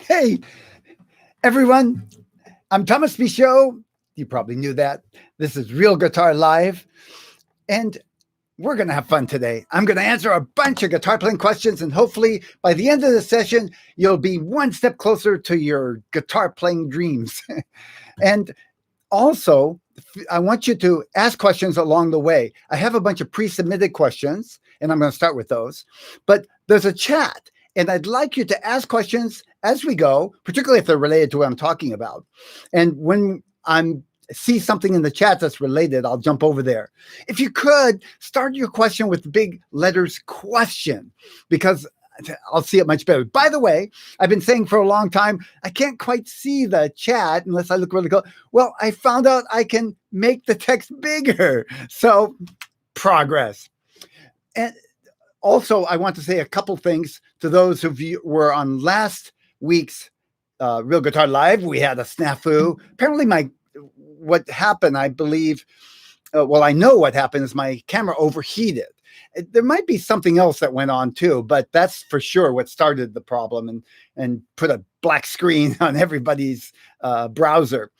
Hey, everyone. I'm Thomas Michaud. You probably knew that. This is Real Guitar Live. And we're going to have fun today. I'm going to answer a bunch of guitar playing questions. And hopefully, by the end of the session, you'll be one step closer to your guitar playing dreams. And also, I want you to ask questions along the way. I have a bunch of pre-submitted questions, and I'm going to start with those. But there's a chat, and I'd like you to ask questions as we go, particularly if they're related to what I'm talking about. And when I see something in the chat that's related, I'll jump over there. If you could, start your question with the big letters question, because I'll see it much better. By the way, I've been saying for a long time, I can't quite see the chat unless I look really close. Well, I found out I can make the text bigger. So progress. And also, I want to say a couple things to those who were on last week's Real Guitar Live. We had a snafu. Apparently, what happened, I believe, I know what happened is my camera overheated. There might be something else that went on too, but that's for sure what started the problem and put a black screen on everybody's browser.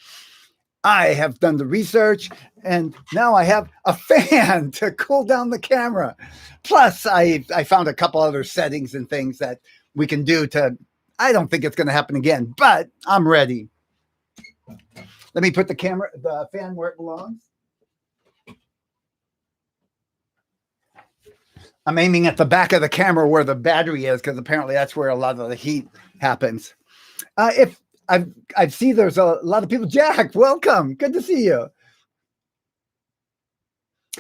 I have done the research, and now I have a fan to cool down the camera. Plus, I found a couple other settings and things that we can do to, I don't think it's going to happen again, but I'm ready. Let me put the fan where it belongs. I'm aiming at the back of the camera where the battery is, because apparently that's where a lot of the heat happens. If I see there's a lot of people. Jack, welcome. Good to see you.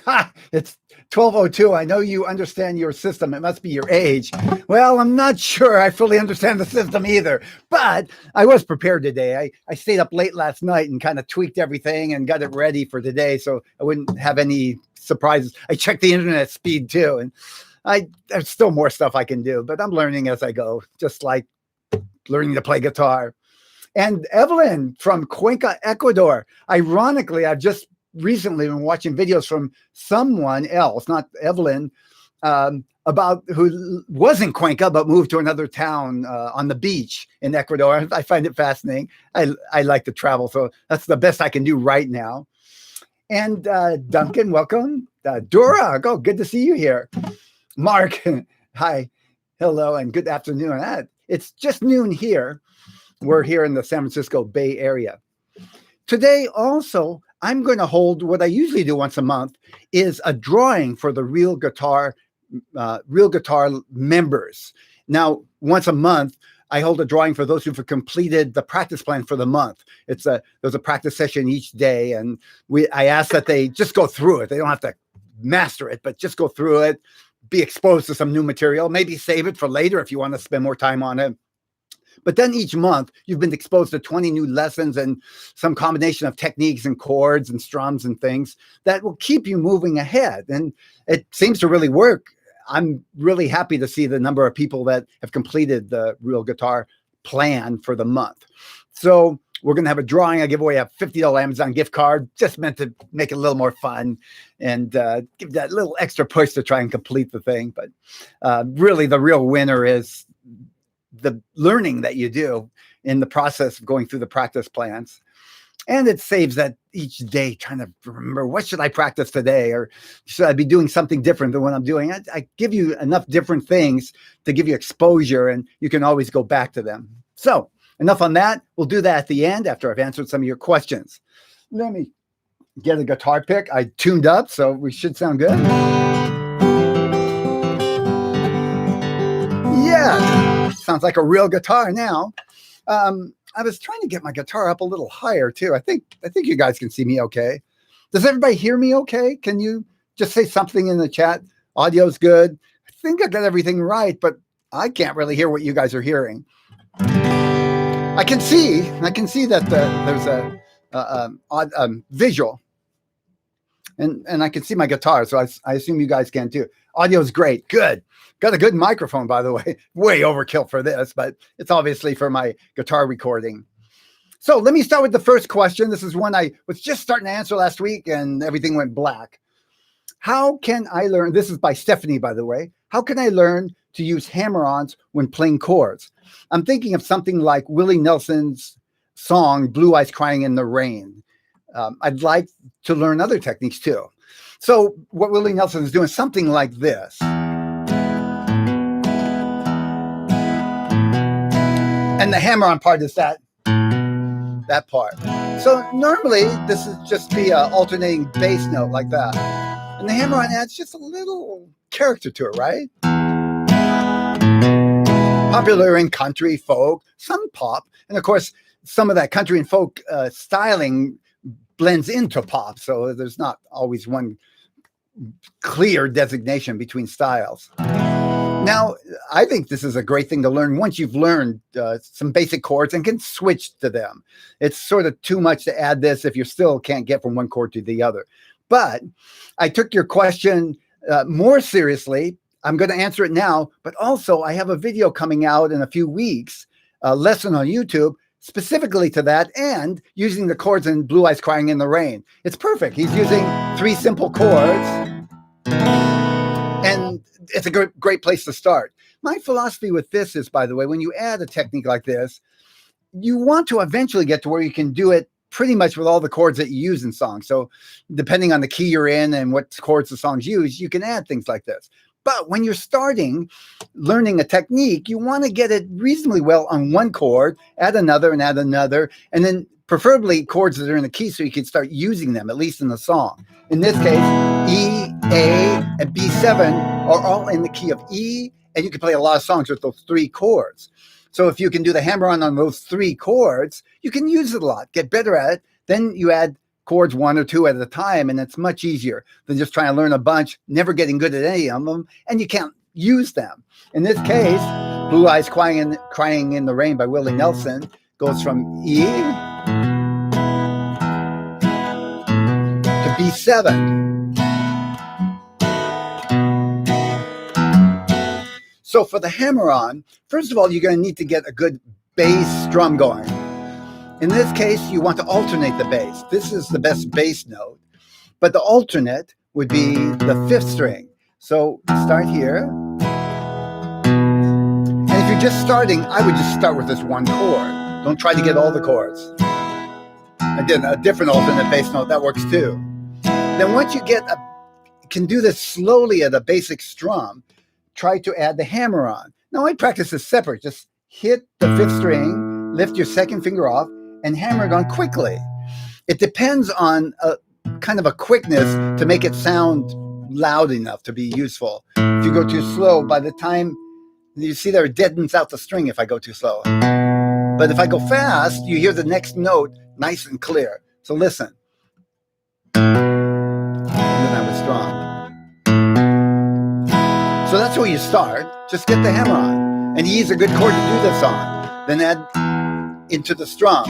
Ha! It's 12:02. I know you understand your system. It must be your age. Well, I'm not sure I fully understand the system either, but I was prepared today. I stayed up late last night and kind of tweaked everything and got it ready for today, so I wouldn't have any surprises. I checked the internet speed too, and there's still more stuff I can do, but I'm learning as I go, just like learning to play guitar. And Evelyn from Cuenca, Ecuador. Ironically, I've just recently been watching videos from someone else, not Evelyn, about who was in Cuenca but moved to another town on the beach in Ecuador. I find it fascinating. I like to travel, so that's the best I can do right now. And Duncan, welcome. Dora, good to see you here. Mark, hi, hello, and good afternoon. It's just noon here. We're here in the San Francisco Bay Area. Today, also, I'm going to hold what I usually do once a month is a drawing for the Real Guitar members. Now, once a month, I hold a drawing for those who've completed the practice plan for the month. There's a practice session each day, and I ask that they just go through it. They don't have to master it, but just go through it, be exposed to some new material, maybe save it for later if you want to spend more time on it. But then each month, you've been exposed to 20 new lessons and some combination of techniques and chords and strums and things that will keep you moving ahead. And it seems to really work. I'm really happy to see the number of people that have completed the Real Guitar plan for the month. So we're going to have a drawing. I give away a $50 Amazon gift card, just meant to make it a little more fun and give that little extra push to try and complete the thing. But really, the real winner is the learning that you do in the process of going through the practice plans. And it saves that each day trying to remember, what should I practice today? Or should I be doing something different than what I'm doing? I give you enough different things to give you exposure, and you can always go back to them. So enough on that. We'll do that at the end after I've answered some of your questions. Let me get a guitar pick. I tuned up, so we should sound good. Yeah, sounds like a real guitar now. I was trying to get my guitar up a little higher too. I think you guys can see me okay. Does everybody hear me okay? Can you just say something in the chat? Audio's good. I think I got everything right, but I can't really hear what you guys are hearing. I can see that there's a visual, and I can see my guitar, so I assume you guys can too. Audio's great. Good. Got a good microphone, by the way. Way overkill for this, but it's obviously for my guitar recording. So let me start with the first question. This is one I was just starting to answer last week, and everything went black. How can I learn? This is by Stephanie, by the way. How can I learn to use hammer-ons when playing chords? I'm thinking of something like Willie Nelson's song, Blue Eyes Crying in the Rain. I'd like to learn other techniques too. So what Willie Nelson is doing, something like this. And the hammer-on part is that part. So normally this is just be an alternating bass note like that. And the hammer-on adds just a little character to it, right? Popular in country, folk, some pop. And of course, some of that country and folk styling blends into pop. So there's not always one clear designation between styles. Now, I think this is a great thing to learn once you've learned some basic chords and can switch to them. It's sort of too much to add this if you still can't get from one chord to the other. But I took your question more seriously. I'm going to answer it now, but also I have a video coming out in a few weeks, a lesson on YouTube, specifically to that and using the chords in Blue Eyes Crying in the Rain. It's perfect. He's using 3 simple chords. And it's a great place to start. My philosophy with this is, by the way, when you add a technique like this, you want to eventually get to where you can do it pretty much with all the chords that you use in songs. So depending on the key you're in and what chords the songs use, you can add things like this. But when you're starting learning a technique, you want to get it reasonably well on one chord, add another, and then preferably chords that are in the key so you can start using them, at least in the song. In this case, E, A, and B7 are all in the key of E, and you can play a lot of songs with those 3 chords. So if you can do the hammer-on those 3 chords, you can use it a lot, get better at it. Then you add chords 1 or 2 at a time, and it's much easier than just trying to learn a bunch, never getting good at any of them, and you can't use them. In this case, Blue Eyes Crying in the Rain by Willie Nelson goes from E to B7. So for the hammer-on, first of all, you're going to need to get a good bass strum going. In this case, you want to alternate the bass. This is the best bass note, but the alternate would be the 5th string. So start here. And if you're just starting, I would just start with this one chord. Don't try to get all the chords. I did a different alternate bass note. That works too. Then once you can do this slowly at a basic strum, try to add the hammer-on. Now I practice this separate. Just hit the 5th string, lift your 2nd finger off, and hammer it on quickly. It depends on a kind of a quickness to make it sound loud enough to be useful. If you go too slow, by the time you see there, it deadens out the string if I go too slow. But if I go fast, you hear the next note nice and clear. So listen. And then I was strong. So that's where you start. Just get the hammer on. And E is a good chord to do this on. Then add into the strum.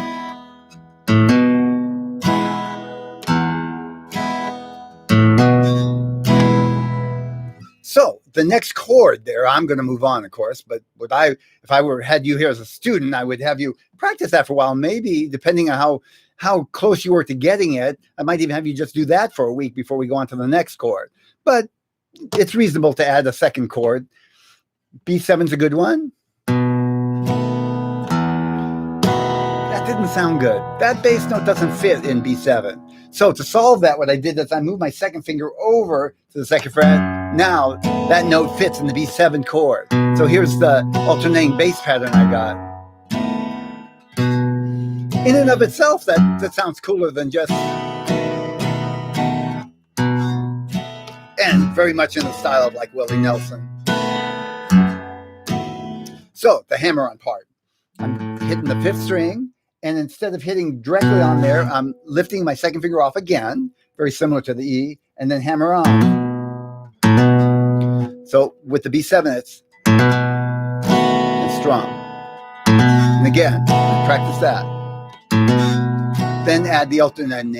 So the next chord there, I'm going to move on, of course, but if I had you here as a student, I would have you practice that for a while. Maybe depending on how close you were to getting it, I might even have you just do that for a week before we go on to the next chord. But it's reasonable to add a 2nd chord. B7's a good one. That didn't sound good. That bass note doesn't fit in B7. So to solve that, what I did is I moved my 2nd finger over to the 2nd fret. Now that note fits in the B7 chord. So here's the alternating bass pattern I got. In and of itself, that sounds cooler than just... And very much in the style of like Willie Nelson. So the hammer-on part. I'm hitting the 5th string. And instead of hitting directly on there, I'm lifting my 2nd finger off again, very similar to the E, and then hammer on. So with the B7, it's strum. And again, practice that. Then add the alternate. And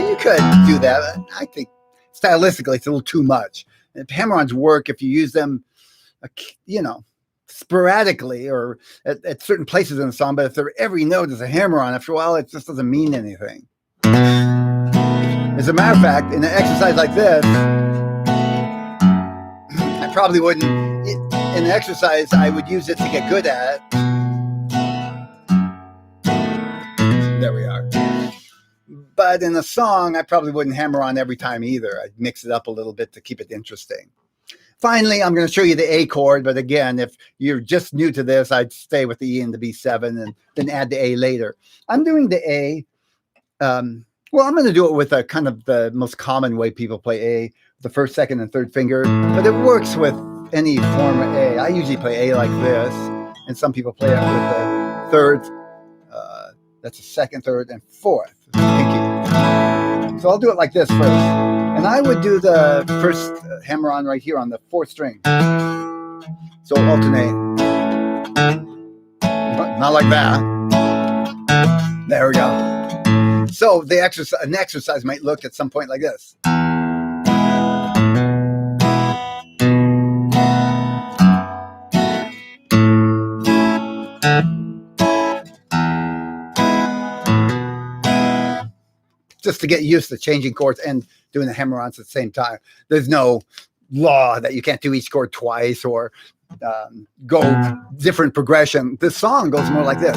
you could do that. But I think stylistically, it's a little too much. And hammer-ons work if you use them, sporadically or at certain places in the song, but if every note is a hammer-on, after a while, it just doesn't mean anything. As a matter of fact, in an exercise like this, I probably wouldn't. In an exercise, I would use it to get good at. There we are. But in a song, I probably wouldn't hammer on every time either. I'd mix it up a little bit to keep it interesting. Finally, I'm going to show you the A chord. But again, if you're just new to this, I'd stay with the E and the B7 and then add the A later. I'm doing the A. Well, I'm going to do it with a kind of the most common way people play A, the first, second, and third finger. But it works with any form of A. I usually play A like this. And some people play it with the third. That's a second, third, and fourth. Pinky. So I'll do it like this first. And I would do the first hammer on right here on the fourth string. So alternate. Not like that. There we go. So an exercise might look at some point like this. Just to get used to changing chords and doing the hammer-ons at the same time. There's no law that you can't do each chord twice or go different progression. This song goes more like this.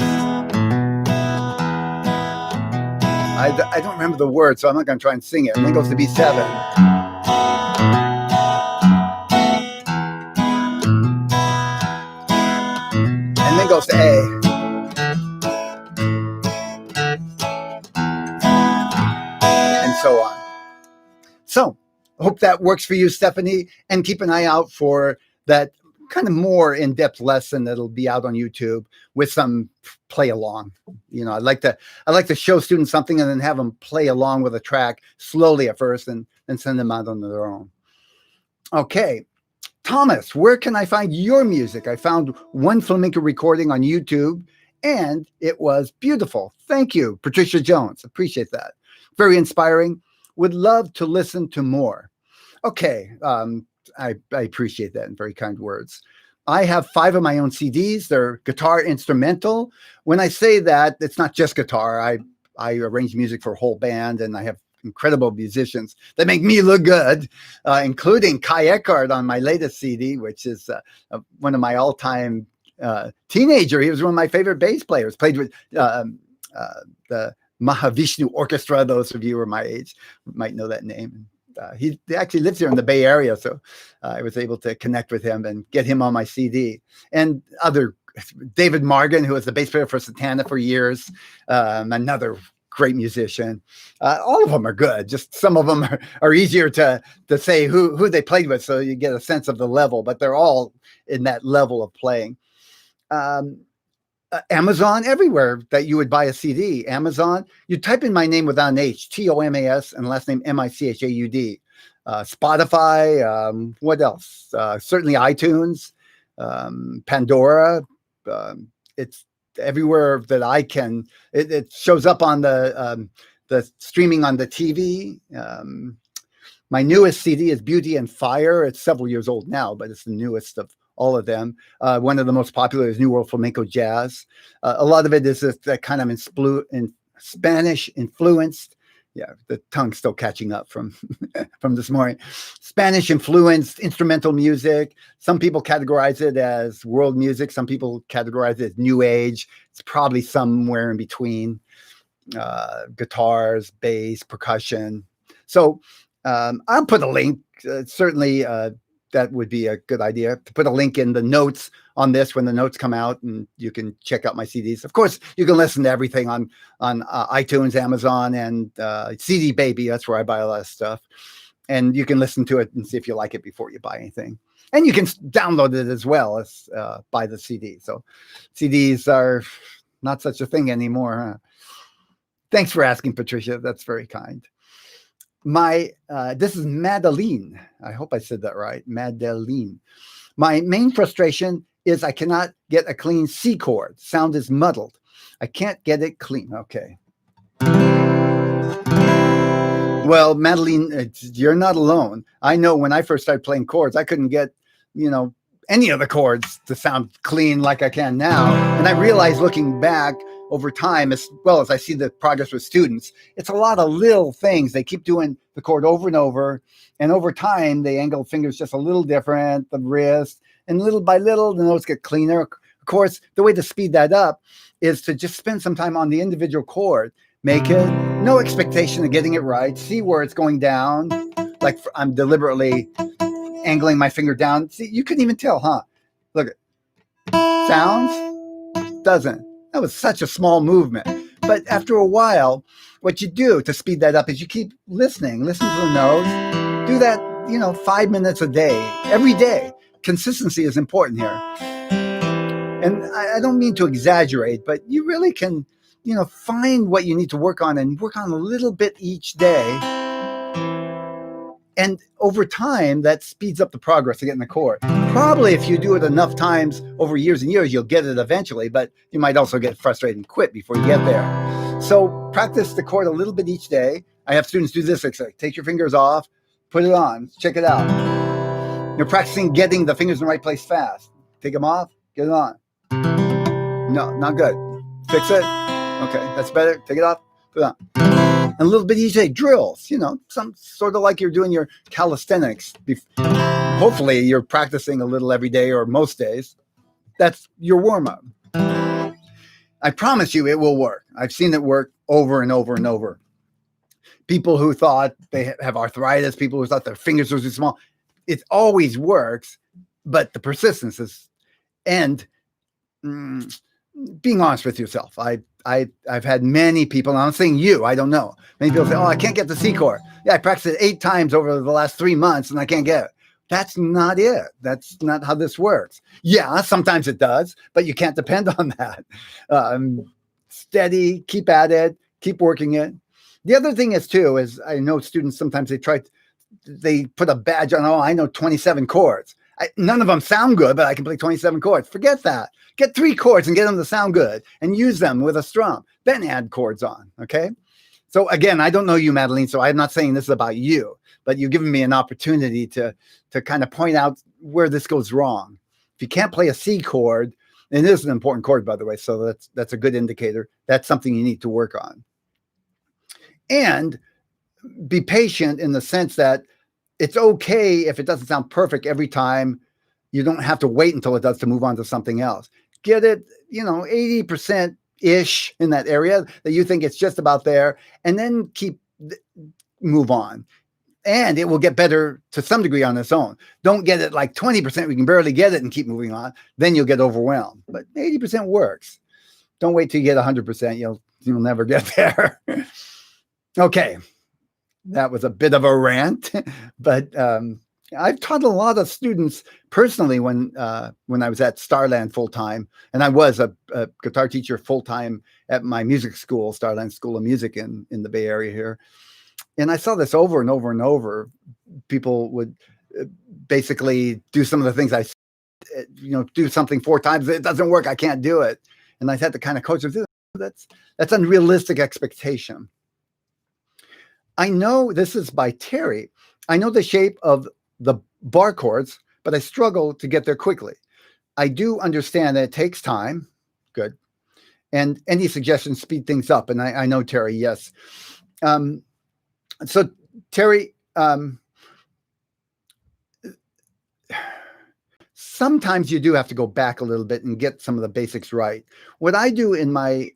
I don't remember the words, so I'm not going to try and sing it. And then goes to B7. And then goes to A. So on. So I hope that works for you, Stephanie, and keep an eye out for that kind of more in-depth lesson that'll be out on YouTube with some play along. You know, I like to show students something and then have them play along with a track slowly at first and then send them out on their own. Okay. Thomas, where can I find your music? I found one flamenco recording on YouTube and it was beautiful. Thank you, Patricia Jones. Appreciate that. Very inspiring. Would love to listen to more. Okay. I appreciate that and very kind words. I have 5 of my own CDs. They're guitar instrumental. When I say that, it's not just guitar. I arrange music for a whole band, and I have incredible musicians that make me look good, including Kai Eckhart on my latest CD, which is one of my all-time teenager. He was one of my favorite bass players. Played with the Mahavishnu Orchestra. Those of you who are my age might know that name. He actually lives here in the Bay Area, so I was able to connect with him and get him on my CD. And other David Margan, who was the bass player for Santana for years, another great musician. All of them are good. Just some of them are easier to say who they played with, so you get a sense of the level. But they're all in that level of playing. Amazon, everywhere that you would buy a CD. Amazon, you type in my name without an H, Thomas, and last name Michaud. Spotify, what else? Certainly iTunes, Pandora. It's everywhere that I can. It shows up on the streaming on the TV. My newest CD is Beauty and Fire. It's several years old now, but it's the newest of all of them. One of the most popular is New World Flamenco Jazz. A lot of it is that kind of in Spanish influenced. Yeah, the tongue's still catching up from this morning. Spanish influenced instrumental music. Some people categorize it as world music. Some people categorize it as new age. It's probably somewhere in between. Guitars, bass, percussion. So I'll put a link. Certainly, that would be a good idea to put a link in the notes on this when the notes come out, and you can check out my CDs. Of course, you can listen to everything on iTunes, Amazon, and CD Baby. That's where I buy a lot of stuff. And you can listen to it and see if you like it before you buy anything. And you can download it as well as buy the CD. So CDs are not such a thing anymore. Huh? Thanks for asking, Patricia. That's very kind. This is Madeline. I hope I said that right. Madeline. My main frustration is I cannot get a clean C chord. Sound is muddled. I can't get it clean. Okay. Well, Madeline, you're not alone. I know when I first started playing chords, I couldn't get, any of the chords to sound clean like I can now. And I realized looking back, over time, as well as I see the progress with students, it's a lot of little things. They keep doing the chord over and over. And over time, they angle fingers just a little different, the wrist, and little by little, the notes get cleaner. Of course, the way to speed that up is to just spend some time on the individual chord. Make it no expectation of getting it right. See where it's going down. Like I'm deliberately angling my finger down. See, you couldn't even tell, huh? Look, sounds, doesn't. That was such a small movement. But after a while, what you do to speed that up is you keep listening. Listen to the notes. Do that, 5 minutes a day, every day. Consistency is important here. And I don't mean to exaggerate, but you really can, find what you need to work on and work on a little bit each day. And over time, that speeds up the progress of getting the chord. Probably if you do it enough times over years and years, you'll get it eventually, but you might also get frustrated and quit before you get there. So practice the chord a little bit each day. I have students do this exercise. Take your fingers off, put it on, check it out. You're practicing getting the fingers in the right place fast. Take them off, get it on. No, not good. Fix it. Okay, that's better. Take it off, put it on. And a little bit each day, drills, some sort of like you're doing your calisthenics. Hopefully you're practicing a little every day or most days. That's your warm-up. I promise you it will work. I've seen it work over and over and over. People who thought they have arthritis, people who thought their fingers were too small, it always works, but the persistence is, and being honest with yourself. I've had many people, and I'm saying you, I don't know. Many people say, I can't get the C chord. Yeah, I practiced it 8 times over the last 3 months and I can't get it. That's not it. That's not how this works. Yeah, sometimes it does, but you can't depend on that. Steady, keep at it, keep working it. The other thing is too, is I know students, sometimes they put a badge on, I know 27 chords. None of them sound good, but I can play 27 chords. Forget that. Get 3 chords and get them to sound good and use them with a strum. Then add chords on, okay? So again, I don't know you, Madeline, so I'm not saying this is about you, but you've given me an opportunity to kind of point out where this goes wrong. If you can't play a C chord, and it is an important chord, by the way, so that's a good indicator. That's something you need to work on. And be patient in the sense that it's okay if it doesn't sound perfect every time. You don't have to wait until it does to move on to something else. Get it, 80%-ish in that area that you think it's just about there, and then move on. And it will get better to some degree on its own. Don't get it like 20%, we can barely get it and keep moving on. Then you'll get overwhelmed. But 80% works. Don't wait till you get 100%. You'll never get there. Okay. That was a bit of a rant, but I've taught a lot of students personally when I was at Starland full-time, and I was a guitar teacher full-time at my music school, Starland School of Music in the Bay Area here. And I saw this over and over and over. People would basically do some of the things I said, do something 4 times. It doesn't work. I can't do it. And I had to kind of coach them. That's unrealistic expectation. I know this is by Terry. I know the shape of the bar chords, but I struggle to get there quickly. I do understand that it takes time. Good. And any suggestions speed things up. And I know, Terry, yes. So Terry, sometimes you do have to go back a little bit and get some of the basics right. What I do in my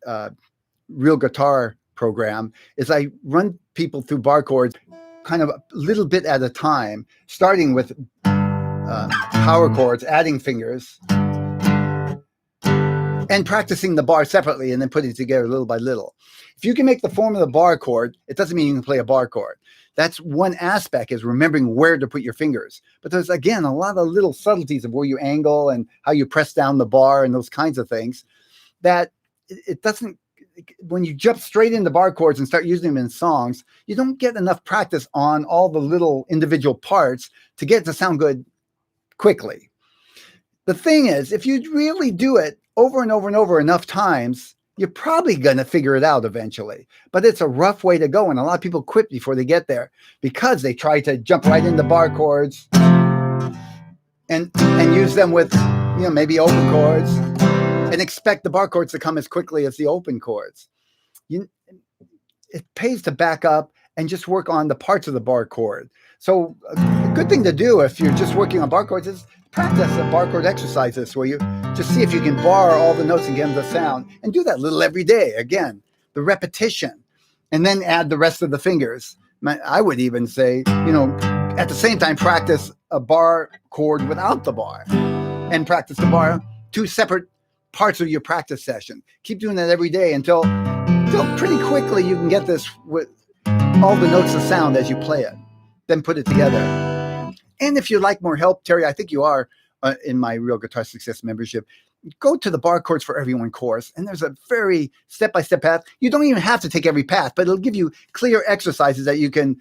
real guitar program is I run people through bar chords kind of a little bit at a time, starting with power chords, adding fingers, and practicing the bar separately and then putting it together little by little. If you can make the form of the bar chord, it doesn't mean you can play a bar chord. That's one aspect, is remembering where to put your fingers. But there's, again, a lot of little subtleties of where you angle and how you press down the bar and those kinds of things that it doesn't, when you jump straight into bar chords and start using them in songs, you don't get enough practice on all the little individual parts to get it to sound good quickly. The thing is, if you really do it over and over and over enough times, you're probably going to figure it out eventually. But it's a rough way to go. And a lot of people quit before they get there because they try to jump right into bar chords and use them with, maybe open chords. and expect the bar chords to come as quickly as the open chords. It pays to back up and just work on the parts of the bar chord. So a good thing to do if you're just working on bar chords is practice the bar chord exercises where you just see if you can bar all the notes and get them the sound, and do that little every day. Again, the repetition, and then add the rest of the fingers. I would even say, at the same time, practice a bar chord without the bar, and practice the bar, 2 separate parts of your practice session. Keep doing that every day until pretty quickly you can get this with all the notes of sound as you play it. Then put it together. And if you'd like more help, Terry, I think you are in my Real Guitar Success membership. Go to the Bar Chords for Everyone course, and there's a very step-by-step path. You don't even have to take every path, but it'll give you clear exercises that you can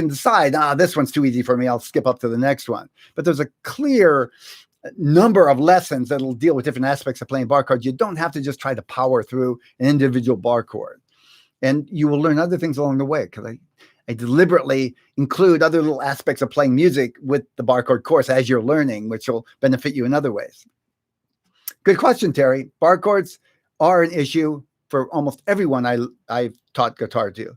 decide, this one's too easy for me, I'll skip up to the next one. But there's a clear number of lessons that'll deal with different aspects of playing bar chords. You don't have to just try to power through an individual bar chord. And you will learn other things along the way, because I deliberately include other little aspects of playing music with the bar chord course as you're learning, which will benefit you in other ways. Good question, Terry. Bar chords are an issue for almost everyone I've taught guitar to.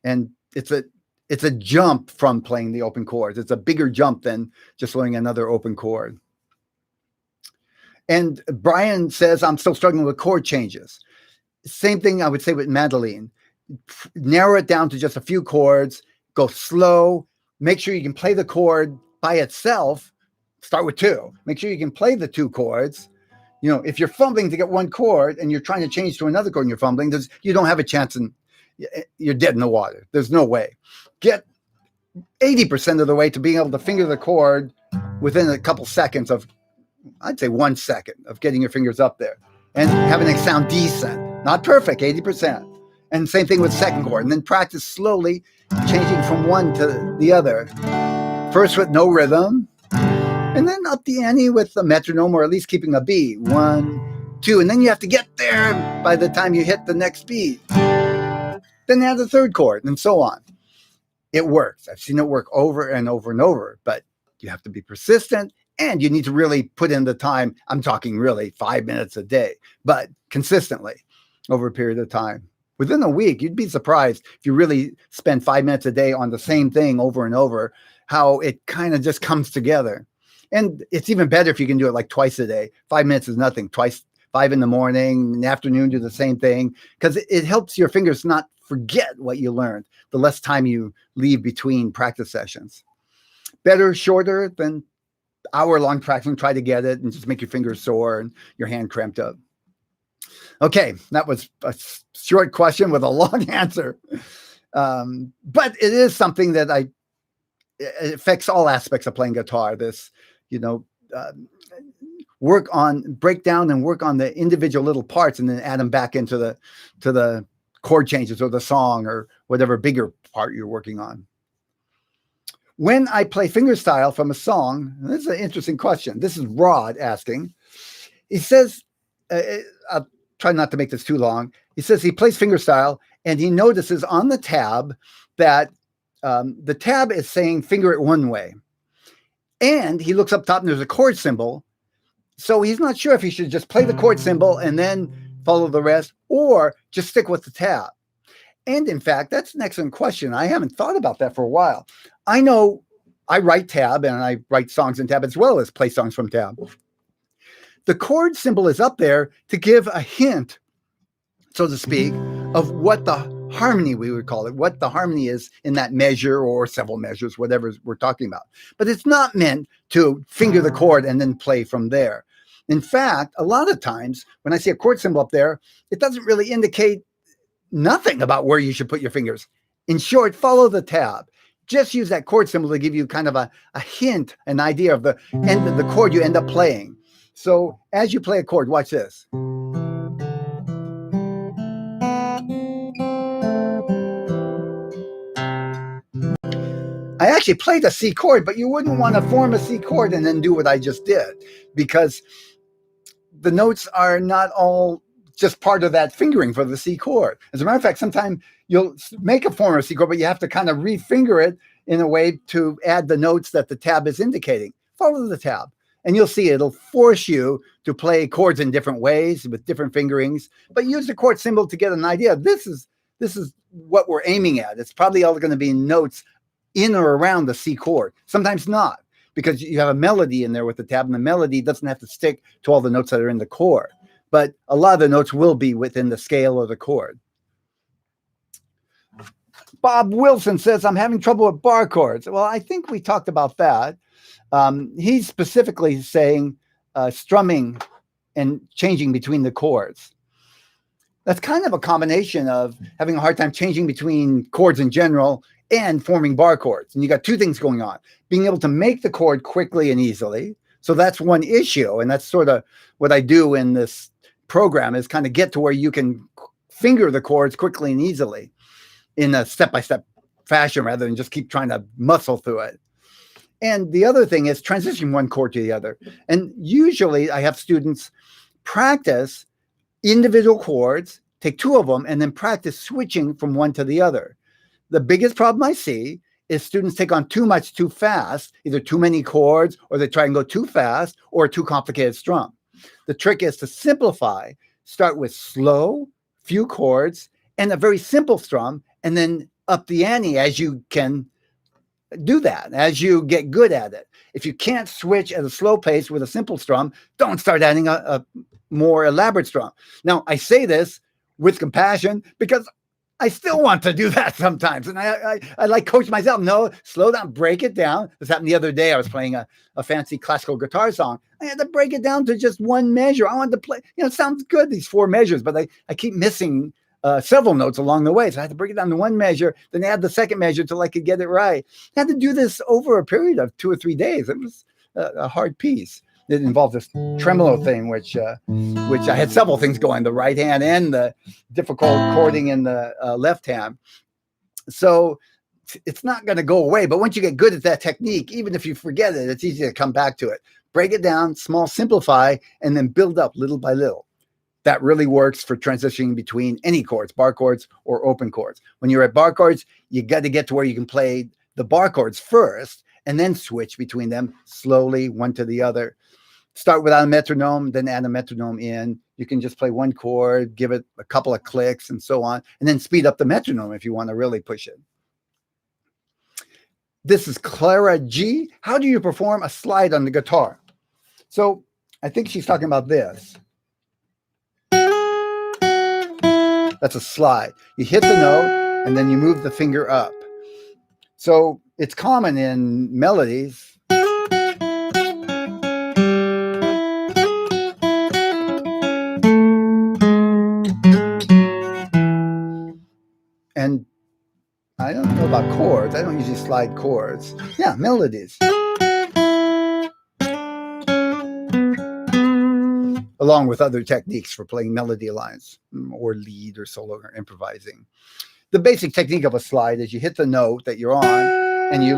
And it's a jump from playing the open chords. It's a bigger jump than just learning another open chord. And Brian says, I'm still struggling with chord changes. Same thing I would say with Madeline. Narrow it down to just a few chords, go slow, make sure you can play the chord by itself. Start with 2. Make sure you can play the 2 chords. If you're fumbling to get one chord and you're trying to change to another chord and you're fumbling, you don't have a chance, and you're dead in the water. There's no way. Get 80% of the way to being able to finger the chord within a couple seconds of, I'd say 1 second of getting your fingers up there and having it sound decent. Not perfect, 80%. And same thing with second chord. And then practice slowly changing from one to the other. First with no rhythm, and then up the ante with the metronome, or at least keeping a beat. 1, 2, and then you have to get there by the time you hit the next beat. Then add the third chord, and so on. It works. I've seen it work over and over and over, but you have to be persistent, and you need to really put in the time. I'm talking really 5 minutes a day, but consistently over a period of time. Within a week, you'd be surprised if you really spend 5 minutes a day on the same thing over and over, how it kind of just comes together. And it's even better if you can do it like twice a day. 5 minutes is nothing. 5 in the morning, in the afternoon, do the same thing, because it helps your fingers not forget what you learned, the less time you leave between practice sessions. Better shorter than hour-long practicing. Try to get it and just make your fingers sore and your hand cramped up. Okay, that was a short question with a long answer. But it is something that it affects all aspects of playing guitar. This, break down and work on the individual little parts, and then add them back into the chord changes or the song or whatever bigger part you're working on. When I play fingerstyle from a song, this is an interesting question. This is Rod asking. He says, I'll try not to make this too long. He says he plays fingerstyle and he notices on the tab that the tab is saying finger it one way. And he looks up top and there's a chord symbol. So he's not sure if he should just play the chord symbol and then follow the rest, or just stick with the tab. And in fact, that's an excellent question. I haven't thought about that for a while. I know I write tab and I write songs in tab as well as play songs from tab. The chord symbol is up there to give a hint, so to speak, of what the harmony, we would call it, what the harmony is in that measure or several measures, whatever we're talking about. But it's not meant to finger the chord and then play from there. In fact, a lot of times when I see a chord symbol up there, it doesn't really indicate nothing about where you should put your fingers. In short, follow the tab. Just use that chord symbol to give you kind of a hint, an idea of the end of the chord you end up playing. So as you play a chord, watch this. I actually played a C chord, but you wouldn't want to form a C chord and then do what I just did, because the notes are not all just part of that fingering for the C chord. As a matter of fact, sometimes you'll make a form of C chord, but you have to kind of refinger it in a way to add the notes that the tab is indicating. Follow the tab. And you'll see it'll force you to play chords in different ways with different fingerings, but use the chord symbol to get an idea. This is what we're aiming at. It's probably all going to be notes in or around the C chord. Sometimes not, because you have a melody in there with the tab, and the melody doesn't have to stick to all the notes that are in the chord. But a lot of the notes will be within the scale or the chord. Bob Wilson says, I'm having trouble with bar chords. Well, I think we talked about that. He's specifically saying strumming and changing between the chords. That's kind of a combination of having a hard time changing between chords in general and forming bar chords. And you got two things going on. Being able to make the chord quickly and easily. So that's one issue. And that's sort of what I do in this program, is kind of get to where you can finger the chords quickly and easily in a step-by-step fashion rather than just keep trying to muscle through it. And the other thing is transition one chord to the other. And usually I have students practice individual chords, take two of them, and then practice switching from one to the other. The biggest problem I see is students take on too much too fast, either too many chords, or they try and go too fast, or a too complicated strum. The trick is to simplify, start with slow, few chords, and a very simple strum, and then up the ante as you can do that, as you get good at it. If you can't switch at a slow pace with a simple strum, don't start adding a more elaborate strum. Now, I say this with compassion because I still want to do that sometimes. And I like coach myself. No, slow down, break it down. This happened the other day. I was playing a fancy classical guitar song. I had to break it down to just one measure. I wanted to play, it sounds good, these four measures, but I keep missing several notes along the way. So I had to break it down to one measure, then add the second measure till I could get it right. I had to do this over a period of 2 or 3 days. It was a hard piece. It involved this tremolo thing, which I had several things going, the right hand and the difficult chording in the left hand. So it's not going to go away. But once you get good at that technique, even if you forget it, it's easy to come back to it. Break it down, small, simplify, and then build up little by little. That really works for transitioning between any chords, bar chords or open chords. When you're at bar chords, you got to get to where you can play the bar chords first and then switch between them slowly, one to the other. Start without a metronome, then add a metronome in. You can just play one chord, give it a couple of clicks and so on, and then speed up the metronome if you want to really push it. This is Clara G. How do you perform a slide on the guitar? So I think she's talking about this. That's a slide. You hit the note and then you move the finger up. So it's common in melodies. And I don't know about chords. I don't usually slide chords. Yeah, melodies. Along with other techniques for playing melody lines or lead or solo or improvising. The basic technique of a slide is you hit the note that you're on and you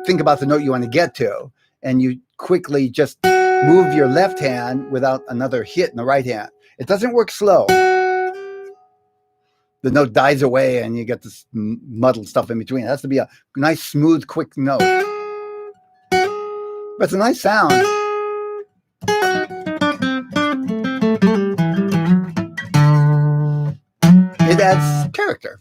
think about the note you want to get to, and you quickly just move your left hand without another hit in the right hand. It doesn't work slow. The note dies away and you get this muddled stuff in between. It has to be a nice, smooth, quick note. But it's a nice sound. It adds character.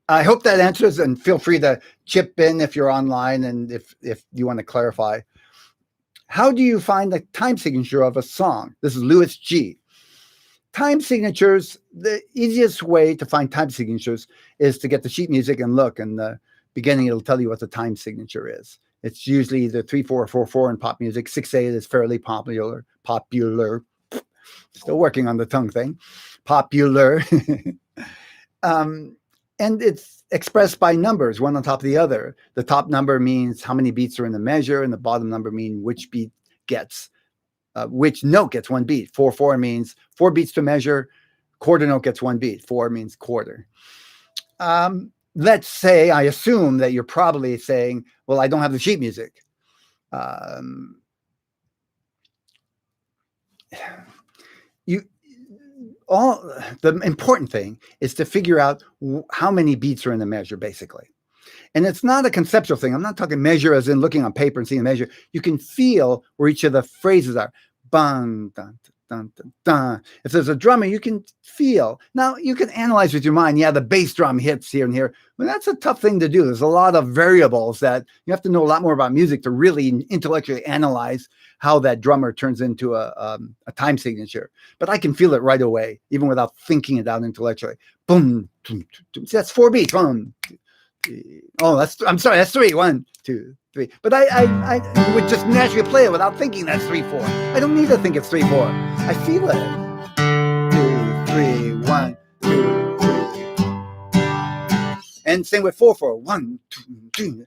I hope that answers, and feel free to chip in if you're online and if you want to clarify. How do you find the time signature of a song? This is Louis G. Time signatures, the easiest way to find time signatures is to get the sheet music and look. In the beginning, it'll tell you what the time signature is. It's usually either 3/4 or 4/4 in pop music. 6/8 is fairly popular. Still working on the tongue thing. Popular. And it's expressed by numbers, one on top of the other. The top number means how many beats are in the measure, and the bottom number means which beat gets which note gets one beat. 4/4 means 4 beats to measure. Quarter note gets 1 beat. 4 means quarter. Let's say, I assume that you're probably saying, well, I don't have the sheet music. The important thing is to figure out how many beats are in the measure, basically. And it's not a conceptual thing. I'm not talking measure as in looking on paper and seeing a measure. You can feel where each of the phrases are. Bun, dun, dun, dun, dun. If there's a drummer, you can feel. Now, you can analyze with your mind. Yeah, the bass drum hits here and here. But that's a tough thing to do. There's a lot of variables that you have to know a lot more about music to really intellectually analyze how that drummer turns into a time signature. But I can feel it right away, even without thinking it out intellectually. Boom. That's 4 beats. Boom. Oh, I'm sorry. That's 3. 1, 2, 3. But I would just naturally play it without thinking that's 3, 4. I don't need to think it's 3, 4. I feel it. 2, 3, 1, 2, 3. And same with 4, 4. 1, 2, 3.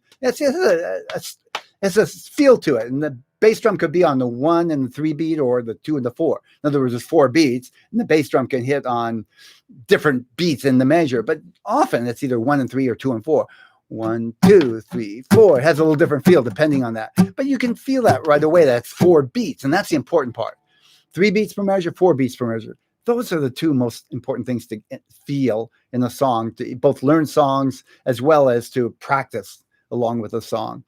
It's a feel to it. And the bass drum could be on the 1 and the 3 beat or the 2 and the 4. In other words, there's 4 beats, and the bass drum can hit on different beats in the measure, but often it's either 1 and 3 or 2 and 4. 1, 2, 3, 4. It has a little different feel depending on that. But you can feel that right away. That's 4 beats, and that's the important part. 3 beats per measure, 4 beats per measure. Those are the 2 most important things to feel in a song, to both learn songs as well as to practice along with a song.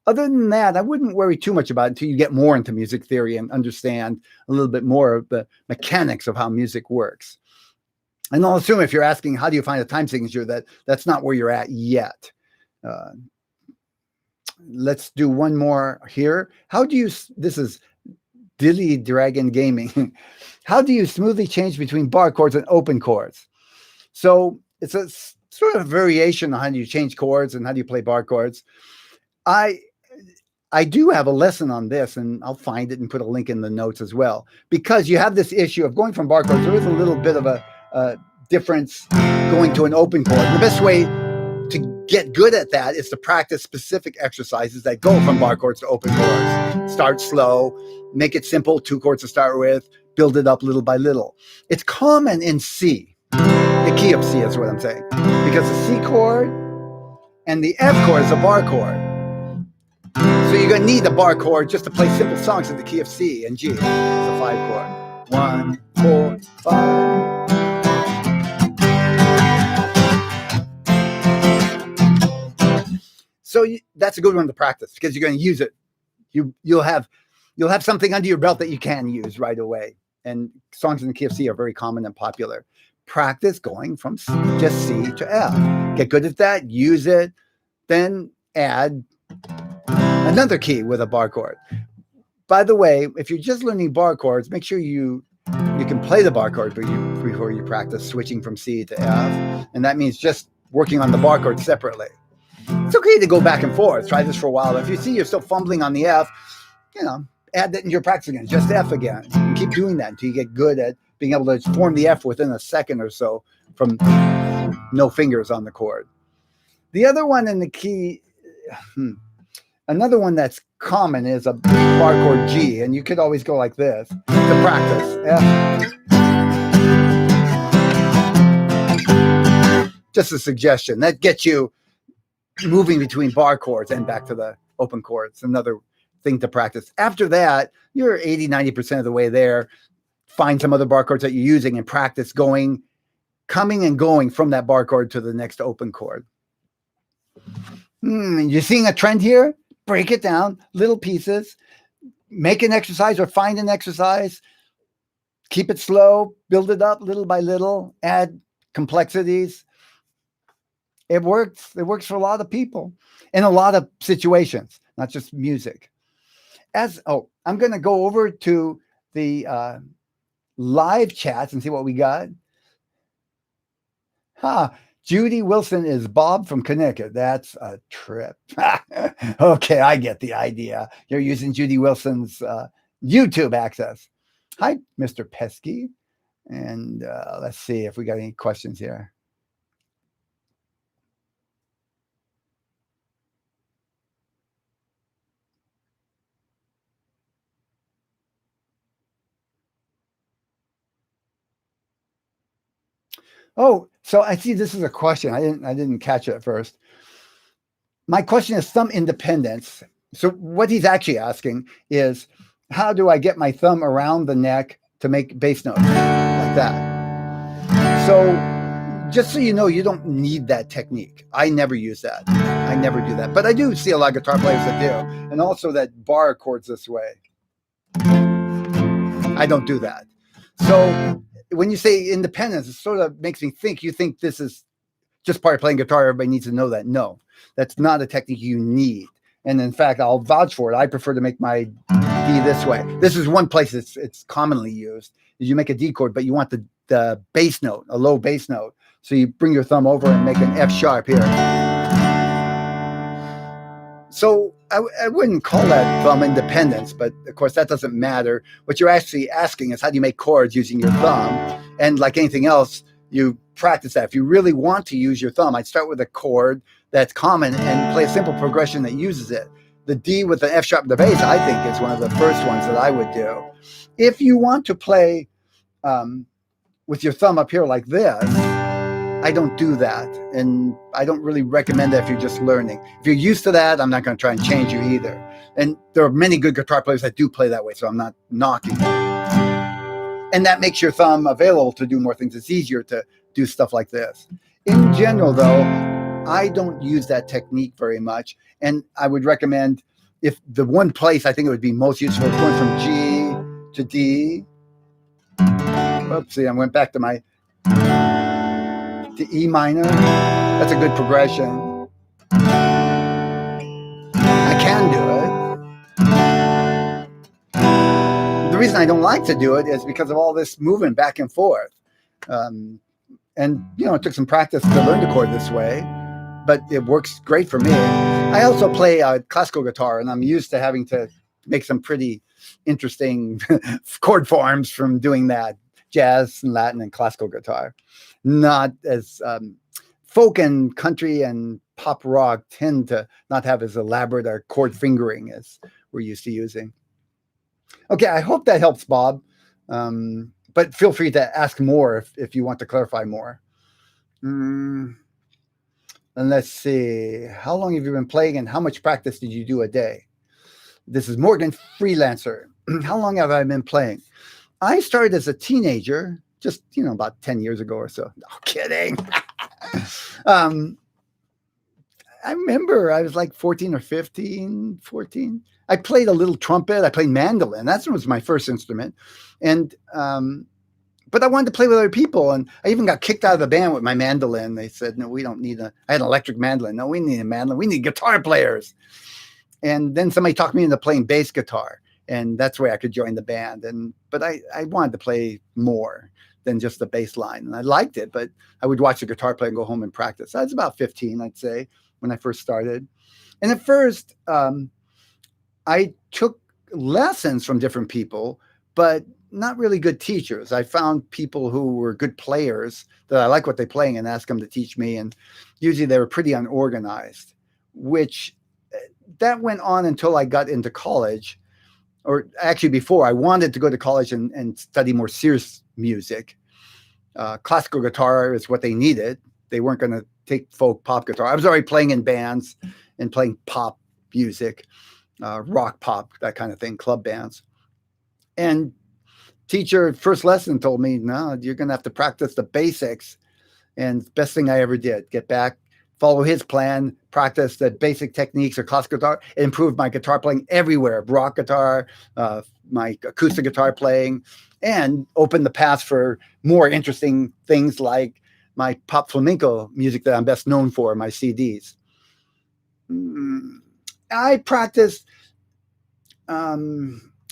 Other than that, I wouldn't worry too much about it until you get more into music theory and understand a little bit more of the mechanics of how music works. And I'll assume if you're asking, how do you find a time signature, that's not where you're at yet. Let's do one more here. This is Dilly Dragon Gaming. How do you smoothly change between bar chords and open chords? So it's a sort of variation on how you change chords and how do you play bar chords. I do have a lesson on this, and I'll find it and put a link in the notes as well, because you have this issue of going from bar chords. There is a little bit of a difference going to an open chord. And the best way to get good at that is to practice specific exercises that go from bar chords to open chords. Start slow, make it simple, 2 chords to start with, build it up little by little. It's common in C, the key of C is what I'm saying, because the C chord and the F chord is a bar chord. So you're going to need a bar chord just to play simple songs in the key of C and G. It's a 5 chord. 1, 4, 5. So that's a good one to practice because you're going to use it. You'll have something under your belt that you can use right away. And songs in the key of C are very common and popular. Practice going from just C to F. Get good at that. Use it. Then add another key with a bar chord. By the way, if you're just learning bar chords, make sure you can play the bar chord before you practice switching from C to F. And that means just working on the bar chord separately. It's okay to go back and forth. Try this for a while. If you see you're still fumbling on the F, add that into your practice again. Just F again. And keep doing that until you get good at being able to form the F within a second or so from no fingers on the chord. The other one in the key, another one that's common is a bar chord G, and you could always go like this to practice. F. Just a suggestion. That gets you moving between bar chords and back to the open chords. Another thing to practice. After that, you're 80, 90% of the way there. Find some other bar chords that you're using and practice coming and going from that bar chord to the next open chord. You're seeing a trend here? Break it down, little pieces. Make an exercise or find an exercise. Keep it slow, build it up little by little, add complexities. It works. It works for a lot of people in a lot of situations, not just music. I'm going to go over to the live chats and see what we got. Judy Wilson is Bob from Connecticut. That's a trip. Okay, I get the idea. You're using Judy Wilson's YouTube access. Hi, Mr. Pesky. And let's see if we got any questions here. Oh, so I see this is a question. I didn't catch it at first. My question is thumb independence. So what he's actually asking is, how do I get my thumb around the neck to make bass notes like that? So just so you know, you don't need that technique. I never use that. I never do that. But I do see a lot of guitar players that do. And also that bar chords this way. I don't do that. So when you say independence, it sort of makes me think you think this is just part of playing guitar. Everybody needs to know that. No, that's not a technique you need. And in fact, I'll vouch for it. I prefer to make my D this way. This is one place it's commonly used. Is you make a D chord, but you want the bass note, a low bass note. So you bring your thumb over and make an F sharp here. So I wouldn't call that thumb independence, but of course that doesn't matter. What you're actually asking is how do you make chords using your thumb? And like anything else, you practice that. If you really want to use your thumb, I'd start with a chord that's common and play a simple progression that uses it. The D with the F sharp and the bass, I think, is one of the first ones that I would do. If you want to play with your thumb up here like this, I don't do that. And I don't really recommend that if you're just learning. If you're used to that, I'm not going to try and change you either. And there are many good guitar players that do play that way, so I'm not knocking it. And that makes your thumb available to do more things. It's easier to do stuff like this. In general, though, I don't use that technique very much. And I would recommend, if the one place I think it would be most useful is going from G to D. Oopsie, I went back to E minor. That's a good progression. I can do it. The reason I don't like to do it is because of all this movement back and forth. And, it took some practice to learn to chord this way, but it works great for me. I also play classical guitar, and I'm used to having to make some pretty interesting chord forms from doing that. Jazz and Latin and classical guitar. Not as folk and country and pop rock tend to not have as elaborate a chord fingering as we're used to using. Okay, I hope that helps, Bob. But feel free to ask more if you want to clarify more. And let's see. How long have you been playing and how much practice did you do a day? This is Morgan Freelancer. How long have I been playing? I started as a teenager, just, about 10 years ago or so. No kidding. I remember I was like 14 or 15, 14. I played a little trumpet. I played mandolin. That was my first instrument. And, but I wanted to play with other people. And I even got kicked out of the band with my mandolin. They said, no, we don't need I had an electric mandolin. No, we need a mandolin. We need guitar players. And then somebody talked me into playing bass guitar. And that's where I could join the band. But I wanted to play more than just the bass line. And I liked it, but I would watch the guitar play and go home and practice. I was about 15, I'd say, when I first started. And at first, I took lessons from different people, but not really good teachers. I found people who were good players that I like what they're playing and asked them to teach me. And usually they were pretty unorganized, which that went on until I got into college. Or actually before, I wanted to go to college and study more serious music. Classical guitar is what they needed. They weren't going to take folk pop guitar. I was already playing in bands and playing pop music, rock pop, that kind of thing, club bands. And teacher, first lesson told me, no, you're going to have to practice the basics. And best thing I ever did, get back, follow his plan, practice the basic techniques of classical guitar, improve my guitar playing everywhere, rock guitar, my acoustic guitar playing, and open the path for more interesting things like my pop flamenco music that I'm best known for, my CDs. I practiced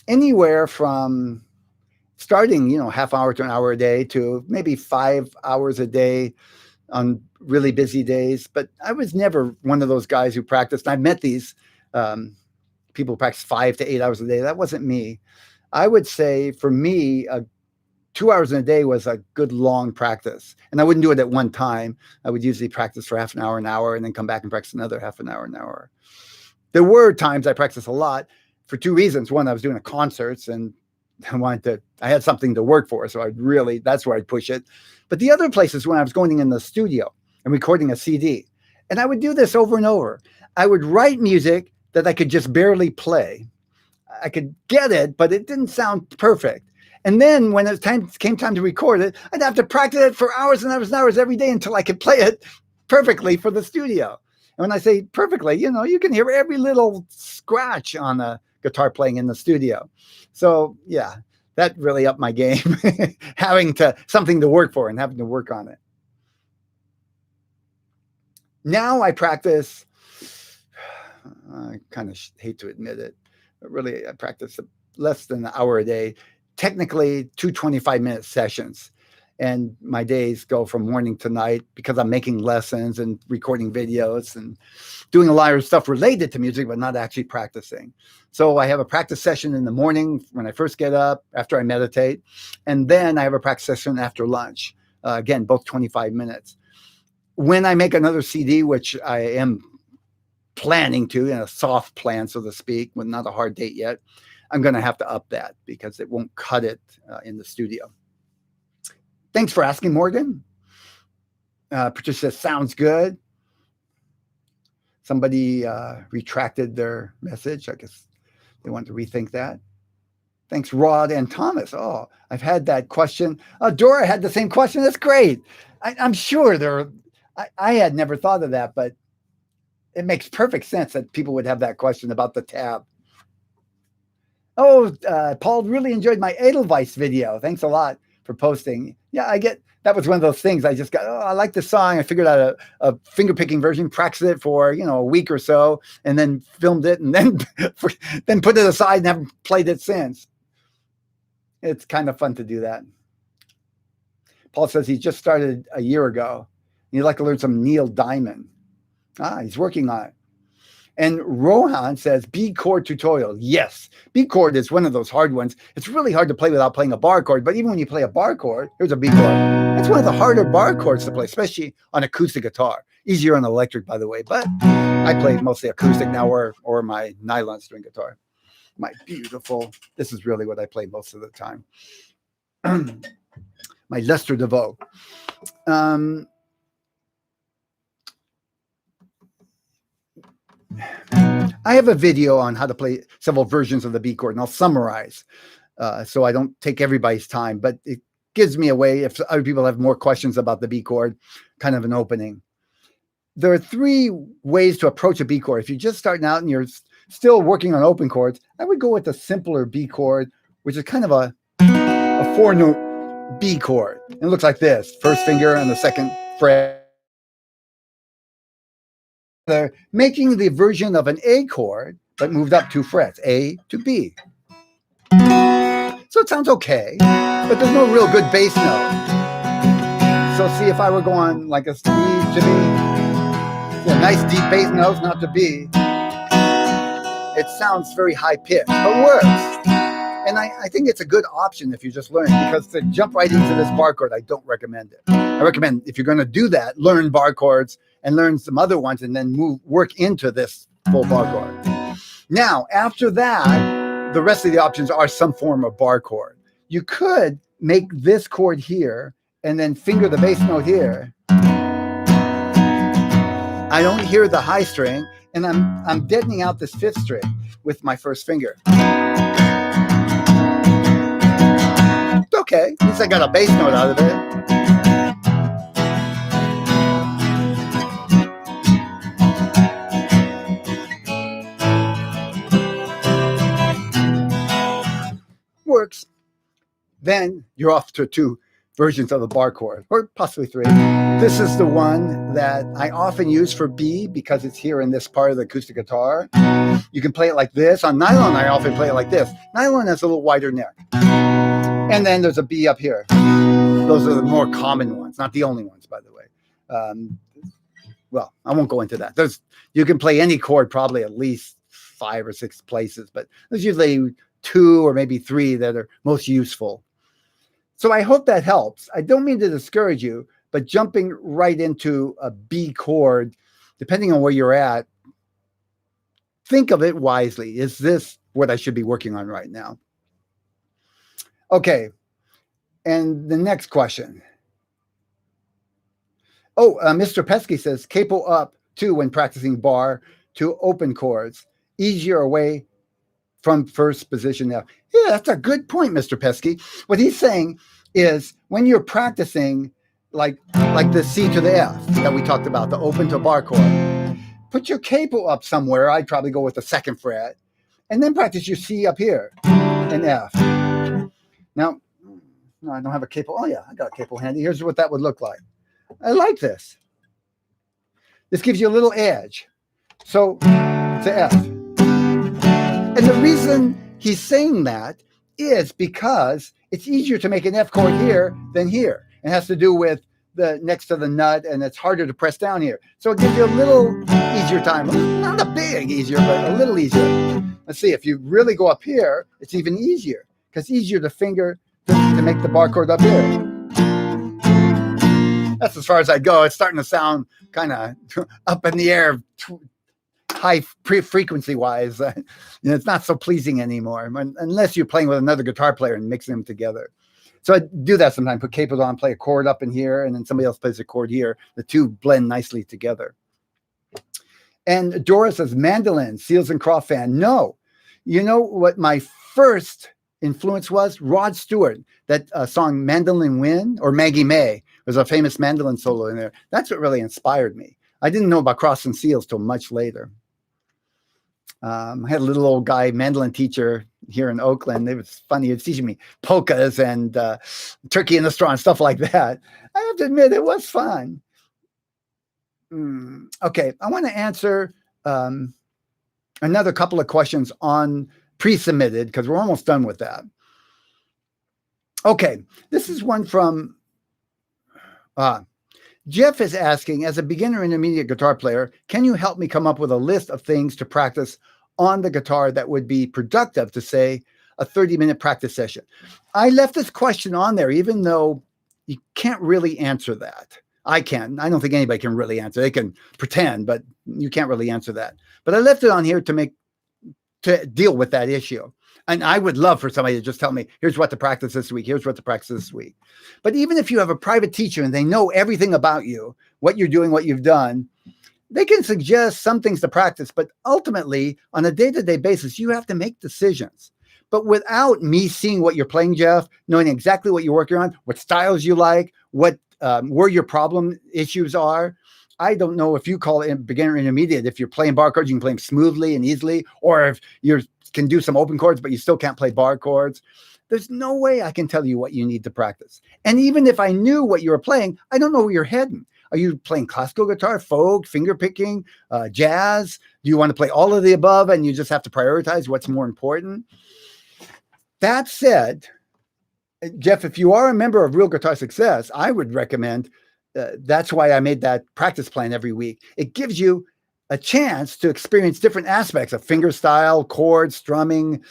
anywhere from starting, half hour to an hour a day to maybe 5 hours a day on really busy days. But I was never one of those guys who practiced. I met these people who practice 5 to 8 hours a day. That wasn't me. I would say for me, 2 hours in a day was a good long practice. And I wouldn't do it at one time. I would usually practice for half an hour, and then come back and practice another half an hour. There were times I practiced a lot for two reasons. One, I was doing a concerts and I had something to work for. So that's where I'd push it. But the other places when I was going in the studio and recording a CD, and I would do this over and over. I would write music that I could just barely play. I could get it, but it didn't sound perfect. And then when it came time to record it, I'd have to practice it for hours and hours and hours every day until I could play it perfectly for the studio. And when I say perfectly, you can hear every little scratch on a guitar playing in the studio. So yeah, that really upped my game, having something to work for and having to work on it. Now I practice, I kind of hate to admit it, but really I practice less than an hour a day, technically 2 25-minute sessions. And my days go from morning to night because I'm making lessons and recording videos and doing a lot of stuff related to music, but not actually practicing. So I have a practice session in the morning when I first get up, after I meditate. And then I have a practice session after lunch. Again, both 25 minutes. When I make another CD, which I am planning to, in a soft plan, so to speak, with not a hard date yet, I'm going to have to up that because it won't cut it in the studio. Thanks for asking, Morgan. Patricia, sounds good. Somebody retracted their message. I guess they want to rethink that. Thanks, Rod and Thomas. Oh, I've had that question. Dora had the same question. That's great. I'm sure I had never thought of that, but it makes perfect sense that people would have that question about the tab. Oh, Paul really enjoyed my Edelweiss video. Thanks a lot for posting. Yeah, that was one of those things. I just got, I like the song. I figured out a finger picking version, practiced it for, a week or so, and then filmed it and then put it aside and haven't played it since. It's kind of fun to do that. Paul says he just started a year ago. He'd like to learn some Neil Diamond. He's working on it. And Rohan says, B chord tutorial. Yes, B chord is one of those hard ones. It's really hard to play without playing a bar chord. But even when you play a bar chord, here's a B chord. It's one of the harder bar chords to play, especially on acoustic guitar. Easier on electric, by the way. But I play mostly acoustic now or my nylon string guitar. My beautiful, this is really what I play most of the time. My Lester DeVoe. I have a video on how to play several versions of the B chord, and I'll summarize so I don't take everybody's time, but it gives me a way, if other people have more questions about the B chord, kind of an opening. There are 3 ways to approach a B chord. If you're just starting out and you're still working on open chords, I would go with the simpler B chord, which is kind of a 4-note B chord. It looks like this: first finger on the second fret. They're making the version of an A chord, but moved up 2 frets, A to B. So it sounds okay, but there's no real good bass note. So see, if I were going like a C to B, nice deep bass notes, not to B, it sounds very high pitched, but works. And I think it's a good option if you're just learning, because to jump right into this bar chord, I don't recommend it. I recommend, if you're going to do that, learn bar chords and learn some other ones and then work into this full bar chord. Now, after that, the rest of the options are some form of bar chord. You could make this chord here and then finger the bass note here. I don't hear the high string, and I'm deadening out this 5th string with my first finger. It's okay. At least I got a bass note out of it. Works. Then you're off to 2 versions of the bar chord, or possibly 3. This is the one that I often use for B because it's here in this part of the acoustic guitar. You can play it like this. On nylon, I often play it like this. Nylon has a little wider neck. And then there's a B up here. Those are the more common ones, not the only ones, by the way. Well, I won't go into that. You can play any chord probably at least 5 or 6 places, but there's usually 2 or maybe 3 that are most useful. So I hope that helps. I don't mean to discourage you, but jumping right into a B chord, depending on where you're at, think of it wisely. Is this what I should be working on right now? Okay. And the next question. Oh, Mr. Pesky says, capo up too when practicing bar to open chords. Easier way from first position now. Yeah, that's a good point, Mr. Pesky. What he's saying is when you're practicing like the C to the F that we talked about, the open to bar chord, put your capo up somewhere. I'd probably go with the second fret, and then practice your C up here and F. Now, no, I don't have a capo. Oh yeah, I got a capo handy. Here's what that would look like. I like this. This gives you a little edge. So it's an F. And the reason he's saying that is because it's easier to make an F chord here than here. It has to do with the next to the nut, and it's harder to press down here. So it gives you a little easier time. Not a big easier, but a little easier. Let's see, if you really go up here, it's even easier because it's easier to finger to make the bar chord up here. That's as far as I go. It's starting to sound kind of up in the air, high frequency wise. It's not so pleasing anymore unless you're playing with another guitar player and mixing them together. So I do that sometimes, put capos on, play a chord up in here, and then somebody else plays a chord here. The two blend nicely together. And Dora says, mandolin, Seals and Croft fan. No. You know what my first influence was? Rod Stewart, that song Mandolin Wind, or Maggie May. There's a famous mandolin solo in there. That's what really inspired me. I didn't know about Cross and Seals till much later. I had a little old guy, mandolin teacher here in Oakland. It was funny. He was teaching me polkas and Turkey in the Straw and stuff like that. I have to admit, it was fun. Okay, I want to answer another couple of questions on pre-submitted because we're almost done with that. Okay, this is one from Jeff is asking, as a beginner intermediate guitar player, can you help me come up with a list of things to practice on the guitar that would be productive to, say, a 30-minute practice session? I left this question on there, even though you can't really answer that. I can. I don't think anybody can really answer. They can pretend, but you can't really answer that. But I left it on here to deal with that issue. And I would love for somebody to just tell me, here's what to practice this week. Here's what to practice this week. But even if you have a private teacher and they know everything about you, what you're doing, what you've done, they can suggest some things to practice. But ultimately, on a day-to-day basis, you have to make decisions. But without me seeing what you're playing, Jeff, knowing exactly what you're working on, what styles you like, what where your problem issues are, I don't know if you call it beginner intermediate. If you're playing bar chords, you can play them smoothly and easily, or if you can do some open chords, but you still can't play bar chords. There's no way I can tell you what you need to practice. And even if I knew what you were playing, I don't know where you're heading. Are you playing classical guitar, folk, finger picking, jazz? Do you want to play all of the above and you just have to prioritize what's more important? That said, Jeff, if you are a member of Real Guitar Success, I would recommend, that's why I made that practice plan every week. It gives you a chance to experience different aspects of finger style, chords, strumming,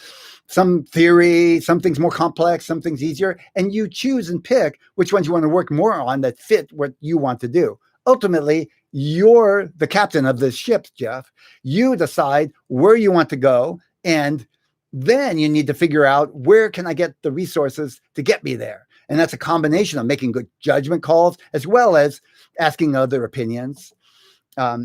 some theory, some things more complex, some things easier, and you choose and pick which ones you want to work more on that fit what you want to do. Ultimately, you're the captain of this ship, Jeff. You decide where you want to go, and then you need to figure out where can I get the resources to get me there. And that's a combination of making good judgment calls as well as asking other opinions. A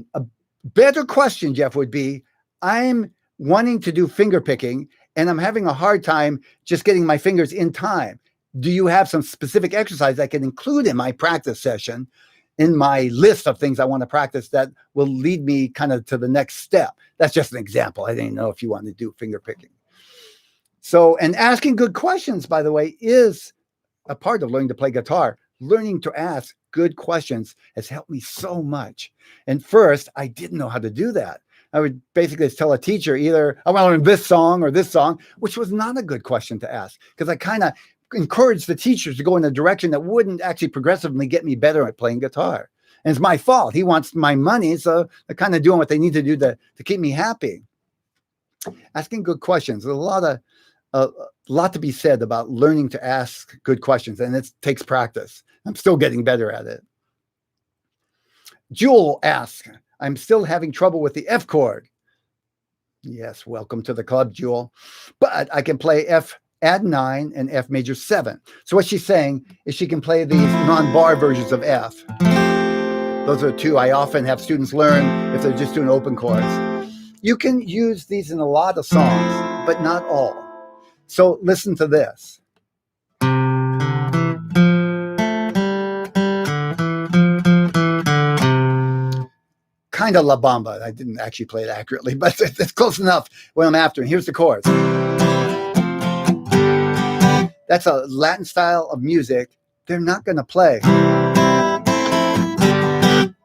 better question, Jeff, would be, I'm wanting to do finger picking and I'm having a hard time just getting my fingers in time. Do you have some specific exercise I can include in my practice session, in my list of things I want to practice that will lead me kind of to the next step? That's just an example. I didn't know if you want to do finger picking. So, and asking good questions, by the way, is a part of learning to play guitar. Learning to ask good questions has helped me so much. And first, I didn't know how to do that. I would basically tell a teacher either, I want to learn this song or this song, which was not a good question to ask because I kind of encouraged the teachers to go in a direction that wouldn't actually progressively get me better at playing guitar. And it's my fault. He wants my money, so they're kind of doing what they need to do to keep me happy. Asking good questions. There's a lot to be said about learning to ask good questions, and it takes practice. I'm still getting better at it. Jewel asks, I'm still having trouble with the F chord. Yes, welcome to the club, Jewel. But I can play F add 9 and F major 7. So what she's saying is she can play these non-bar versions of F. Those are two I often have students learn if they're just doing open chords. You can use these in a lot of songs. but not all. So listen to this. Kind of La Bamba. I didn't actually play it accurately, but it's close enough what I'm after. And here's the chords. That's a Latin style of music they're not going to play.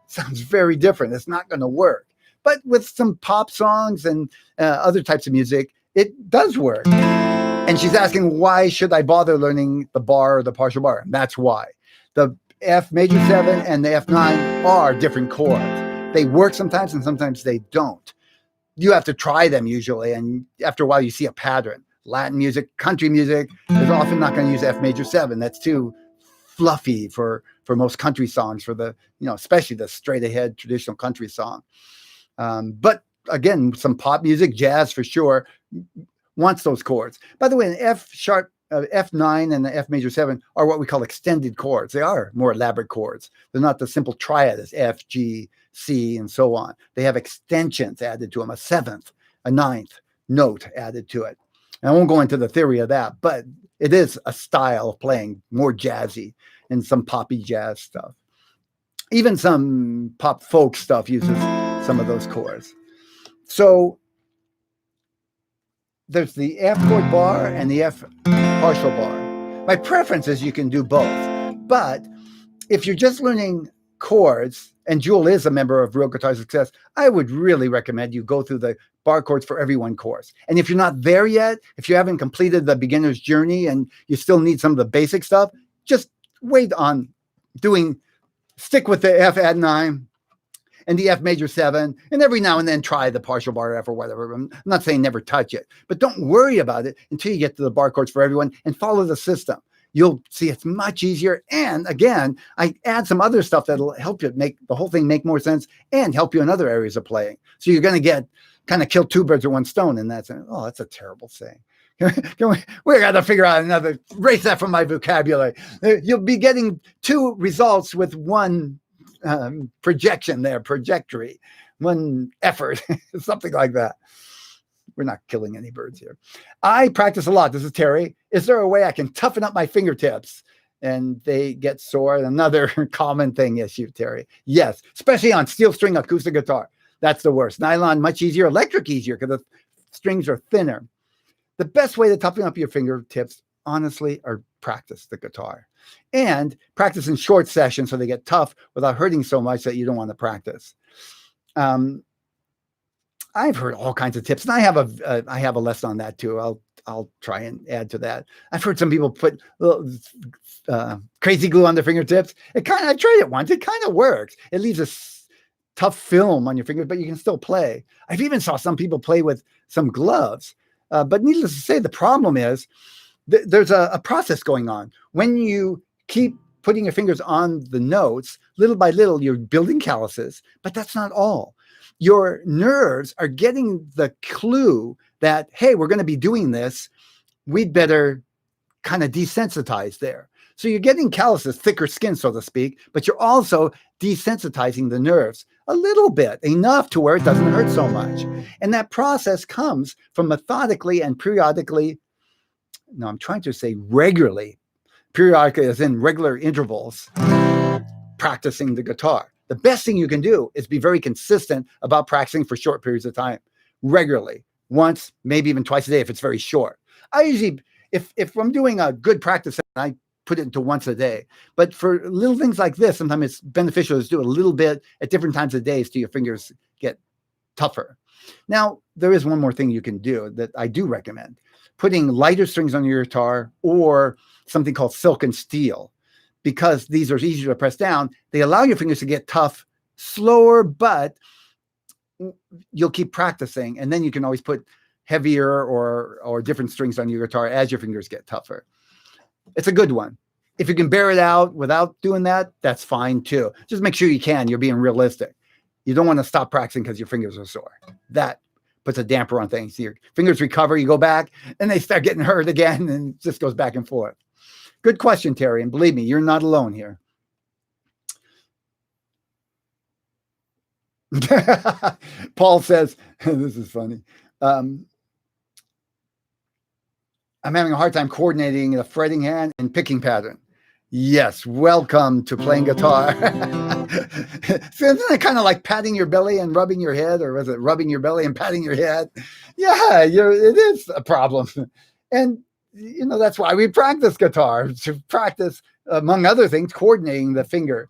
Sounds very different. It's not going to work. But with some pop songs and other types of music, it does work. And she's asking, why should I bother learning the bar or the partial bar? And that's why. The F major 7 and the F9 are different chords. They work sometimes and sometimes they don't. You have to try them usually, and after a while you see a pattern. Latin music, country music is often not going to use F major 7. That's too fluffy for most country songs, for the, especially the straight ahead traditional country song. But again, some pop music, jazz for sure, wants those chords. By the way, an F sharp, F9 and the F major 7 are what we call extended chords. They are more elaborate chords. They're not the simple triad as F, G, C, and so on. They have extensions added to them, a seventh, a ninth note added to it. And I won't go into the theory of that, but it is a style of playing, more jazzy, and some poppy jazz stuff. Even some pop folk stuff uses some of those chords. So there's the F chord bar and the F partial bar. My preference is you can do both. But if you're just learning chords, and Jewel is a member of Real Guitar Success, I would really recommend you go through the bar chords for everyone course. And if you're not there yet, if you haven't completed the beginner's journey and you still need some of the basic stuff, just wait on stick with the F add 9 and the F major 7, and every now and then try the partial bar F or whatever. I'm not saying never touch it, but don't worry about it until you get to the bar chords for everyone and follow the system. You'll see it's much easier. And again, I add some other stuff that'll help you make the whole thing make more sense and help you in other areas of playing. So you're going to kill two birds with one stone. And that's a terrible saying. We got to figure out another, erase that from my vocabulary. You'll be getting two results with one trajectory, one effort, something like that. We're not killing any birds here. I practice a lot. This is Terry. Is there a way I can toughen up my fingertips and they get sore? Another common thing issue, Terry. Yes, especially on steel string acoustic guitar. That's the worst. Nylon, much easier. Electric, easier because the strings are thinner. The best way to toughen up your fingertips, honestly, are practice the guitar. And practice in short sessions so they get tough without hurting so much that you don't want to practice. I've heard all kinds of tips, and I have a lesson on that too. I'll try and add to that. I've heard some people put little crazy glue on their fingertips. I tried it once. It kind of works. It leaves a tough film on your fingers, but you can still play. I've even saw some people play with some gloves. But needless to say, the problem is there's a process going on. When you keep putting your fingers on the notes, little by little, you're building calluses, but that's not all. Your nerves are getting the clue that, hey, we're going to be doing this. We'd better kind of desensitize there. So you're getting calluses, thicker skin, so to speak, but you're also desensitizing the nerves a little bit, enough to where it doesn't hurt so much. And that process comes from methodically and periodically, no, I'm trying to say regularly, periodically as in regular intervals, practicing the guitar. The best thing you can do is be very consistent about practicing for short periods of time, regularly, once, maybe even twice a day if it's very short. I usually, if I'm doing a good practice, I put it into once a day. But for little things like this, sometimes it's beneficial to do a little bit at different times of days till your fingers get tougher. Now, there is one more thing you can do that I do recommend. Putting lighter strings on your guitar or something called silk and steel. Because these are easier to press down, they allow your fingers to get tough slower, but you'll keep practicing. And then you can always put heavier or different strings on your guitar as your fingers get tougher. It's a good one. If you can bear it out without doing that, that's fine too. Just make sure you can. You're being realistic. You don't want to stop practicing because your fingers are sore. That puts a damper on things. Your fingers recover, you go back, and they start getting hurt again, and it just goes back and forth. Good question, Terry. And believe me, you're not alone here. Paul says, this is funny. I'm having a hard time coordinating the fretting hand and picking pattern. Yes, welcome to playing guitar. So isn't it kind of like patting your belly and rubbing your head, or was it rubbing your belly and patting your head? Yeah, it is a problem. And, that's why we practice guitar, to practice, among other things, coordinating the finger.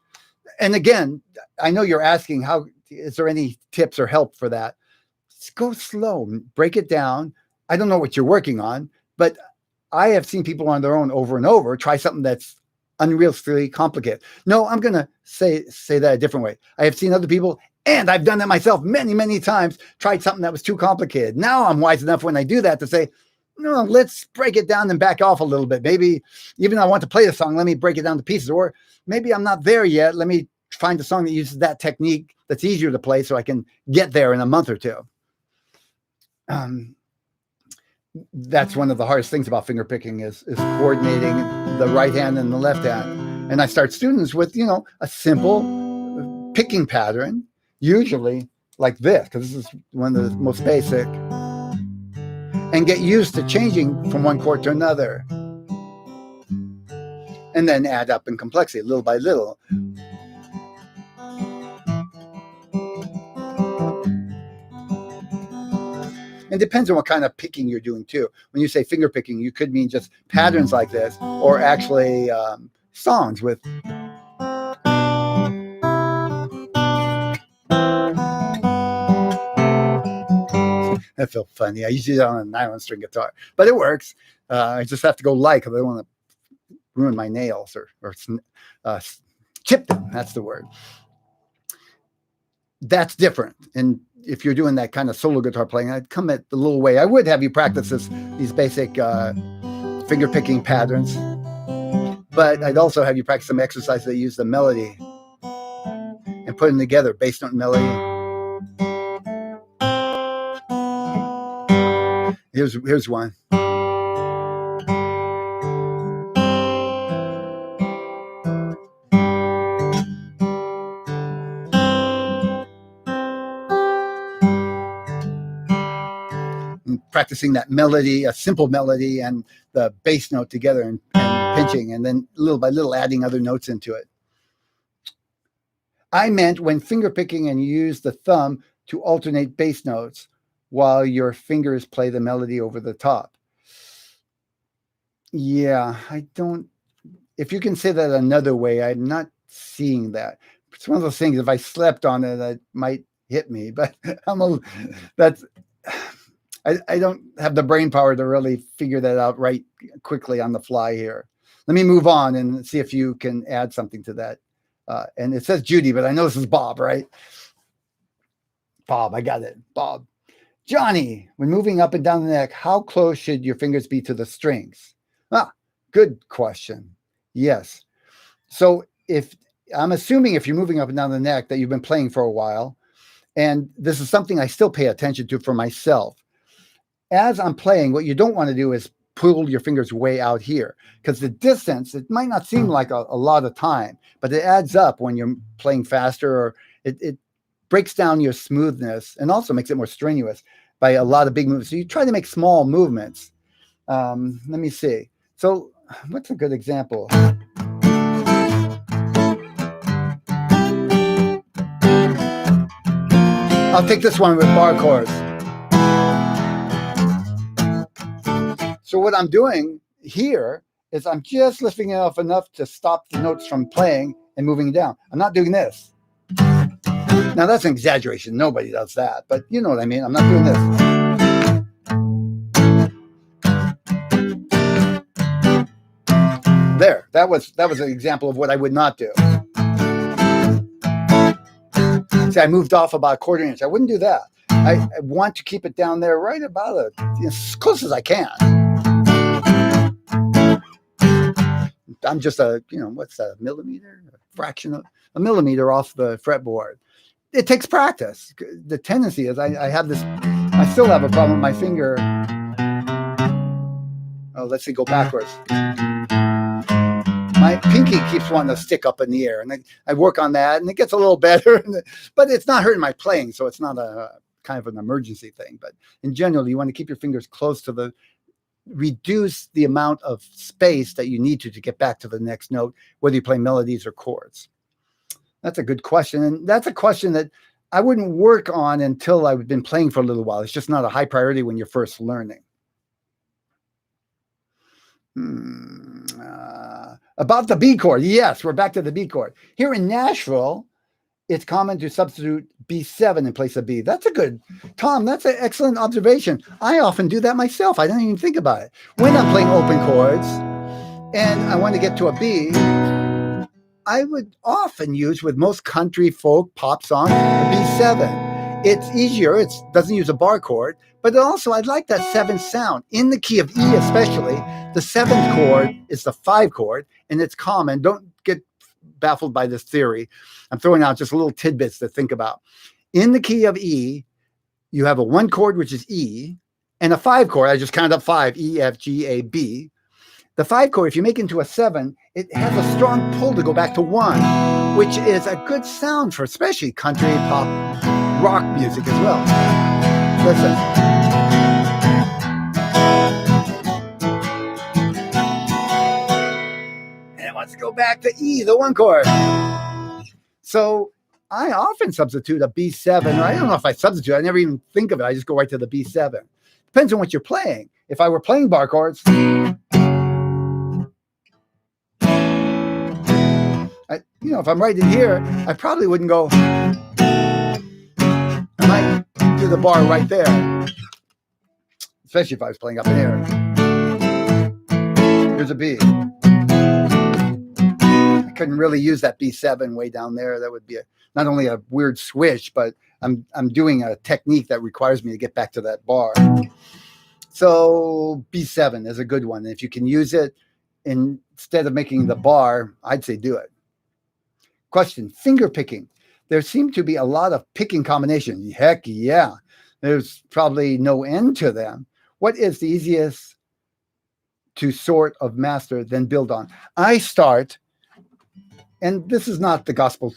And again, I know you're asking, how is there any tips or help for that? Just go slow, break it down. I don't know what you're working on, but I have seen people on their own over and over try something that's unrealistically complicated. No, I'm going to say that a different way. I have seen other people, and I've done that myself many, many times, tried something that was too complicated. Now I'm wise enough when I do that to say, no, let's break it down and back off a little bit. Maybe even though I want to play the song, let me break it down to pieces. Or maybe I'm not there yet. Let me find a song that uses that technique that's easier to play so I can get there in a month or two. That's one of the hardest things about finger picking is coordinating the right hand and the left hand. And I start students with, a simple picking pattern, usually like this, because this is one of the most basic, and get used to changing from one chord to another. And then add up in complexity little by little. It depends on what kind of picking you're doing too. When you say finger picking, you could mean just patterns like this, or actually songs with. That felt funny. I usually do that on a nylon string guitar, but it works. I just have to go light because I don't want to ruin my nails or chip them. That's the word. That's different. And if you're doing that kind of solo guitar playing, I'd come at the little way. I would have you practice these basic finger picking patterns, but I'd also have you practice some exercises that use the melody and put them together based on melody. Here's one. Practicing that melody, a simple melody, and the bass note together, and pinching, and then little by little adding other notes into it. I meant when finger picking and you use the thumb to alternate bass notes while your fingers play the melody over the top. Yeah, I don't. If you can say that another way, I'm not seeing that. It's one of those things. If I slept on it, it might hit me. But I don't have the brain power to really figure that out right quickly on the fly here. Let me move on and see if you can add something to that. And it says Judy, but I know this is Bob, right? Bob, I got it. Bob. Johnny, when moving up and down the neck, how close should your fingers be to the strings? Good question. Yes. So I'm assuming if you're moving up and down the neck that you've been playing for a while, and this is something I still pay attention to for myself. As I'm playing, what you don't want to do is pull your fingers way out here, because the distance, it might not seem like a lot of time, but it adds up when you're playing faster, or it breaks down your smoothness and also makes it more strenuous by a lot of big movements. So you try to make small movements. Let me see. So what's a good example? I'll take this one with bar chords. So what I'm doing here is I'm just lifting it off enough to stop the notes from playing and moving down. I'm not doing this. Now that's an exaggeration. Nobody does that, but you know what I mean. I'm not doing this. There, that was an example of what I would not do. See, I moved off about a quarter inch. I wouldn't do that. I want to keep it down there right about as close as I can. I'm just what's that, a millimeter? A fraction of a millimeter off the fretboard. It takes practice. The tendency is I still have a problem with my finger. Oh, let's see, go backwards. My pinky keeps wanting to stick up in the air, and I work on that, and it gets a little better, but it's not hurting my playing, so it's not a kind of an emergency thing. But in general, you want to keep your fingers close to reduce the amount of space that you need to get back to the next note, whether you play melodies or chords? That's a good question. And that's a question that I wouldn't work on until I've been playing for a little while. It's just not a high priority when you're first learning. About the B chord. Yes, we're back to the B chord. Here in Nashville, it's common to substitute B7 in place of B. That's a good, Tom, that's an excellent observation. I often do that myself. I don't even think about it. When I'm playing open chords and I want to get to a B, I would often use, with most country, folk, pop songs, a B7. It's easier. It doesn't use a bar chord, but also I like that seventh sound. In the key of E especially, the seventh chord is the 5 chord, and it's common. Don't get baffled by this theory. I'm throwing out just little tidbits to think about. In the key of E, you have a 1 chord, which is E, and a 5 chord. I just counted up 5, E, F, G, A, B. The 5 chord, if you make it into a 7, it has a strong pull to go back to 1, which is a good sound for especially country, pop, rock music as well. Listen. And it wants to go back to E, the 1 chord. So I often substitute a B7, or I don't know if I substitute, I never even think of it. I just go right to the B7. Depends on what you're playing. If I were playing bar chords, if I'm right in here, I probably wouldn't go. I might do the bar right there, especially if I was playing up in here. Here's a B. I couldn't really use that B7 way down there. That would be not only a weird swish, but I'm doing a technique that requires me to get back to that bar. So B7 is a good one. If you can use it instead of making the bar, I'd say do it. Question, finger picking. There seem to be a lot of picking combinations. Heck yeah. There's probably no end to them. What is the easiest to sort of master, then build on? I start, and this is not the gospel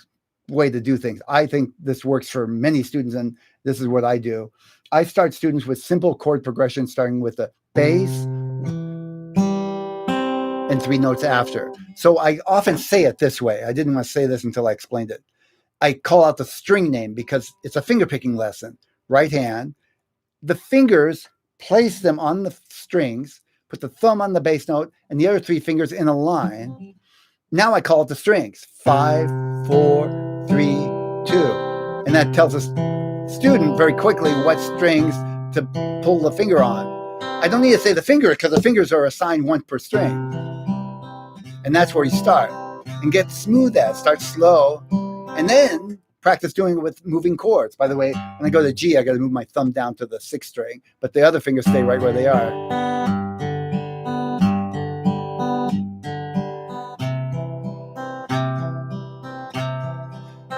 way to do things. I think this works for many students, and this is what I do. I start students with simple chord progression, starting with the bass and 3 notes after. So I often say it this way. I didn't want to say this until I explained it. I call out the string name because it's a finger picking lesson. Right hand, the fingers, place them on the strings, put the thumb on the bass note, and the other 3 fingers in a line. Now I call it the strings. 5, 4, 3, 2. And that tells us student very quickly what strings to pull the finger on. I don't need to say the finger because the fingers are assigned 1 per string. And that's where you start. And get smooth at it. Start slow. And then practice doing it with moving chords. By the way, when I go to G, I got to move my thumb down to the 6th string. But the other fingers stay right where they are.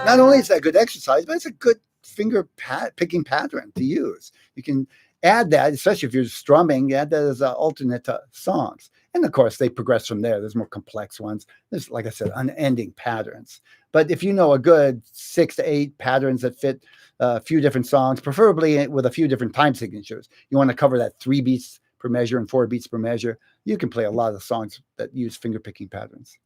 Not only is that a good exercise, but it's a good finger picking pattern to use. You can add that, especially if you're strumming, add that as an alternate to songs. And of course, they progress from there. There's more complex ones. There's, like I said, unending patterns. But if you know a good 6 to 8 patterns that fit a few different songs, preferably with a few different time signatures, you want to cover that 3 beats per measure and 4 beats per measure, you can play a lot of songs that use finger picking patterns.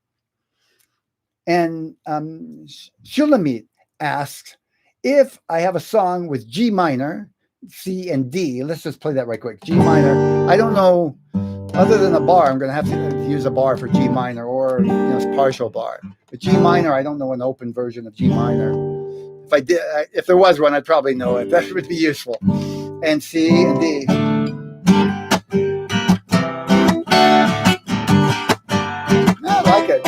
And Shulamit asks, if I have a song with G minor, C, and D, let's just play that right quick. G minor, I don't know, other than a bar, I'm going to have to use a bar for G minor or partial bar. But G minor, I don't know an open version of G minor. If I did, if there was one, I'd probably know it. That would be useful. And C and D. I like it.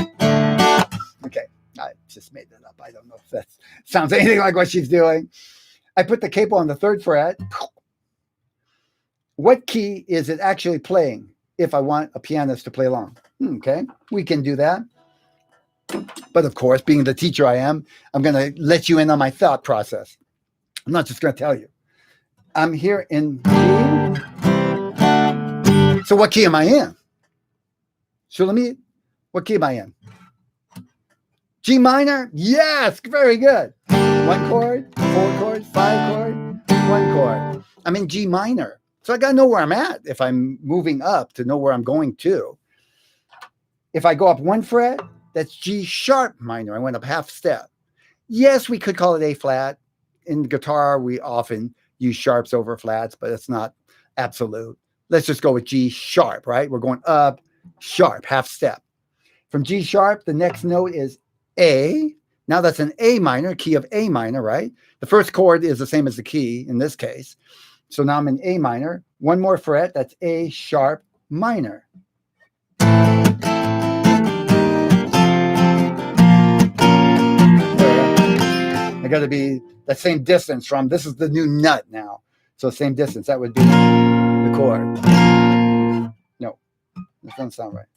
Okay, I just made that up. I don't know if that sounds anything like what she's doing. I put the capo on the 3rd fret. What key is it actually playing if I want a pianist to play along? Okay, we can do that. But of course, being the teacher I am, I'm going to let you in on my thought process. I'm not just going to tell you. I'm here in G. So what key am I in? Shulamit, what key am I in? G minor? Yes, very good. 1 chord, 4 chord, 5 chord, 1 chord. I'm in G minor. So I got to know where I'm at if I'm moving up to know where I'm going to. If I go up 1 fret, that's G sharp minor. I went up half step. Yes, we could call it A flat. In guitar, we often use sharps over flats, but it's not absolute. Let's just go with G sharp, right? We're going up, sharp, half step. From G sharp, the next note is A. Now that's an A minor, key of A minor, right? The first chord is the same as the key in this case. So now I'm in A minor. 1 more fret, that's A sharp minor. I got to be the same distance from, this is the new nut now. So same distance, that would be the chord. No, that doesn't sound right.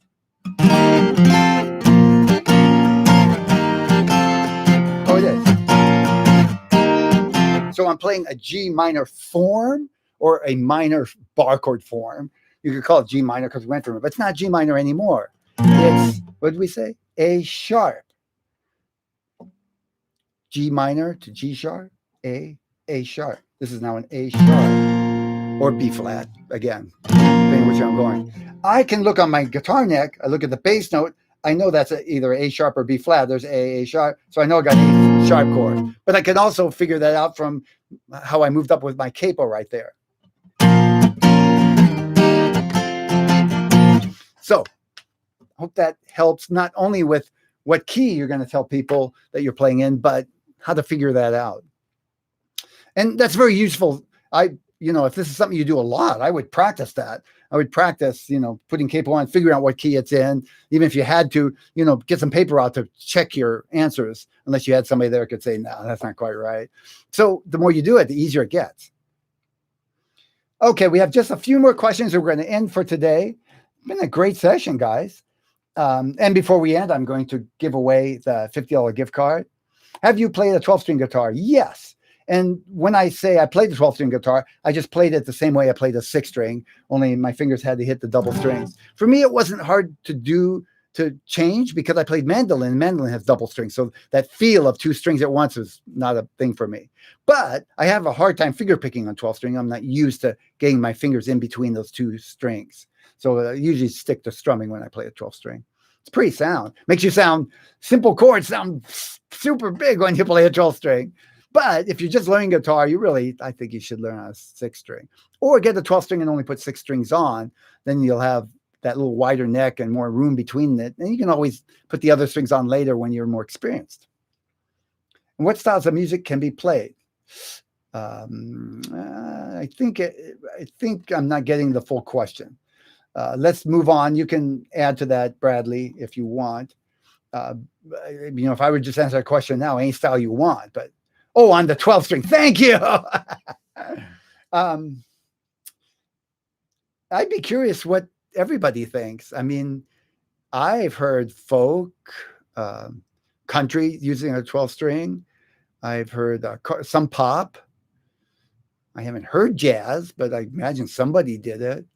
Oh, it is. So I'm playing a G minor form or a minor bar chord form. You could call it G minor because we went from it, but it's not G minor anymore. It's, what did we say? A sharp. G minor to G sharp, A sharp. This is now an A sharp or B flat, again, depending which way I'm going. I can look on my guitar neck, I look at the bass note, I know that's either A sharp or B flat. There's A sharp, so I know I got A sharp chord. But I can also figure that out from how I moved up with my capo right there. So, hope that helps not only with what key you're going to tell people that you're playing in, but how to figure that out. And that's very useful. If this is something you do a lot, I would practice that. I would practice, putting capo on, figuring out what key it's in. Even if you had to, get some paper out to check your answers, unless you had somebody there who could say, no, that's not quite right. So the more you do it, the easier it gets. Okay, we have just a few more questions. We're going to end for today. It's been a great session, guys. And before we end, I'm going to give away the $50 gift card. Have you played a 12-string guitar? Yes. And when I say I played the 12-string guitar, I just played it the same way I played a 6-string, only my fingers had to hit the double strings. For me, it wasn't hard to change because I played mandolin. Mandolin has double strings, so that feel of 2 strings at once is not a thing for me. But I have a hard time finger picking on 12-string. I'm not used to getting my fingers in between those 2 strings. So I usually stick to strumming when I play a 12-string. It's pretty sound. Makes you sound, simple chords sound super big when you play a 12-string. But if you're just learning guitar, I think you should learn on a 6-string. Or get a 12-string and only put 6 strings on. Then you'll have that little wider neck and more room between it. And you can always put the other strings on later when you're more experienced. And what styles of music can be played? I think I'm not getting the full question. Let's move on. You can add to that, Bradley, if you want. If I would just answer a question now, any style you want, but on the 12-string. Thank you. I'd be curious what everybody thinks. I mean, I've heard folk, country using a 12-string. I've heard some pop. I haven't heard jazz, but I imagine somebody did it.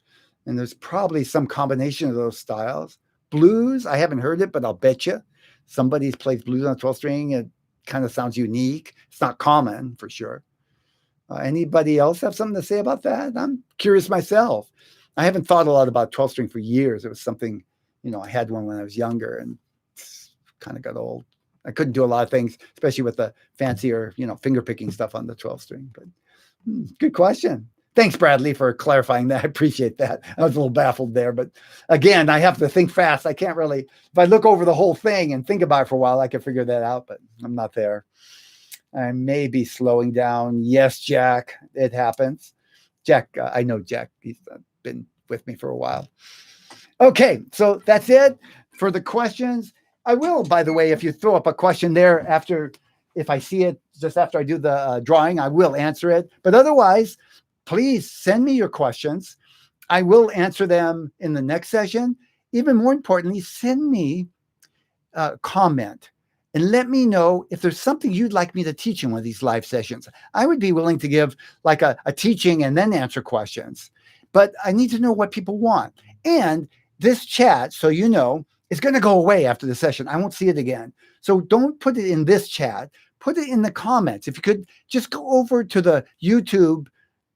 And there's probably some combination of those styles. Blues, I haven't heard it, but I'll bet you somebody plays blues on a 12-string. It kind of sounds unique. It's not common, for sure. Anybody else have something to say about that? I'm curious myself. I haven't thought a lot about 12-string for years. It was something, I had one when I was younger and kind of got old. I couldn't do a lot of things, especially with the fancier, finger picking stuff on the 12-string. But good question. Thanks, Bradley, for clarifying that. I appreciate that. I was a little baffled there. But again, I have to think fast. I can't really, if I look over the whole thing and think about it for a while, I can figure that out, but I'm not there. I may be slowing down. Yes, Jack, it happens. Jack, I know Jack. He's been with me for a while. Okay, so that's it for the questions. I will, by the way, if you throw up a question there if I see it just after I do the drawing, I will answer it. But otherwise, please send me your questions. I will answer them in the next session. Even more importantly, send me a comment and let me know if there's something you'd like me to teach in one of these live sessions. I would be willing to give like a teaching and then answer questions, but I need to know what people want. And this chat, so you know, is going to go away after the session. I won't see it again. So don't put it in this chat. Put it in the comments. If you could just go over to the YouTube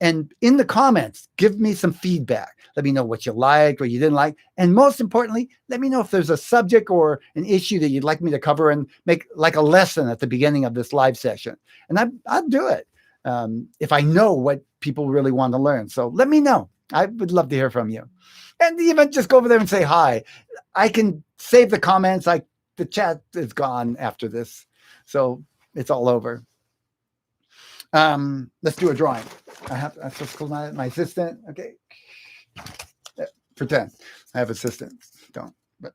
And in the comments, give me some feedback. Let me know what you liked, what you didn't like. And most importantly, let me know if there's a subject or an issue that you'd like me to cover and make like a lesson at the beginning of this live session. And I'll do it if I know what people really want to learn. So let me know. I would love to hear from you. And even just go over there and say hi. I can save the comments. The chat is gone after this. So it's all over. Let's do a drawing. I'm supposed to call my assistant. Okay. Pretend I have assistant. Don't. But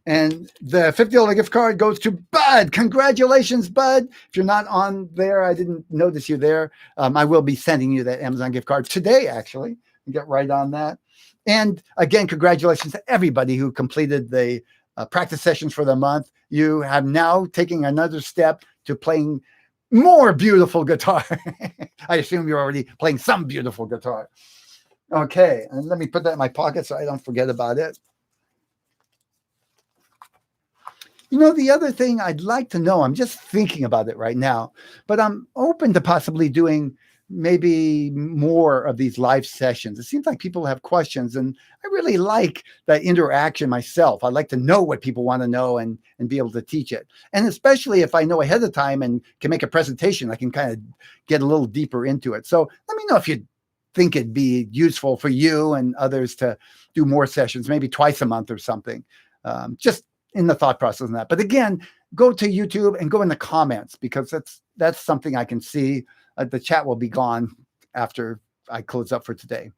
and the $50 gift card goes to Bud. Congratulations, Bud. If you're not on there, I didn't notice you there. I will be sending you that Amazon gift card today, actually. Get right on that. And again, congratulations to everybody who completed the practice sessions for the month. You have now taken another step to playing more beautiful guitar. I assume you're already playing some beautiful guitar. Okay, and let me put that in my pocket so I don't forget about it. You know, the other thing I'd like to know, I'm just thinking about it right now, but I'm open to possibly doing maybe more of these live sessions. It seems like people have questions, and I really like that interaction myself. I like to know what people want to know and be able to teach it. And especially if I know ahead of time and can make a presentation, I can kind of get a little deeper into it. So let me know if you think it'd be useful for you and others to do more sessions, maybe twice a month or something, just in the thought process of that. But again, go to YouTube and go in the comments, because that's something I can see. The chat will be gone after I close up for today.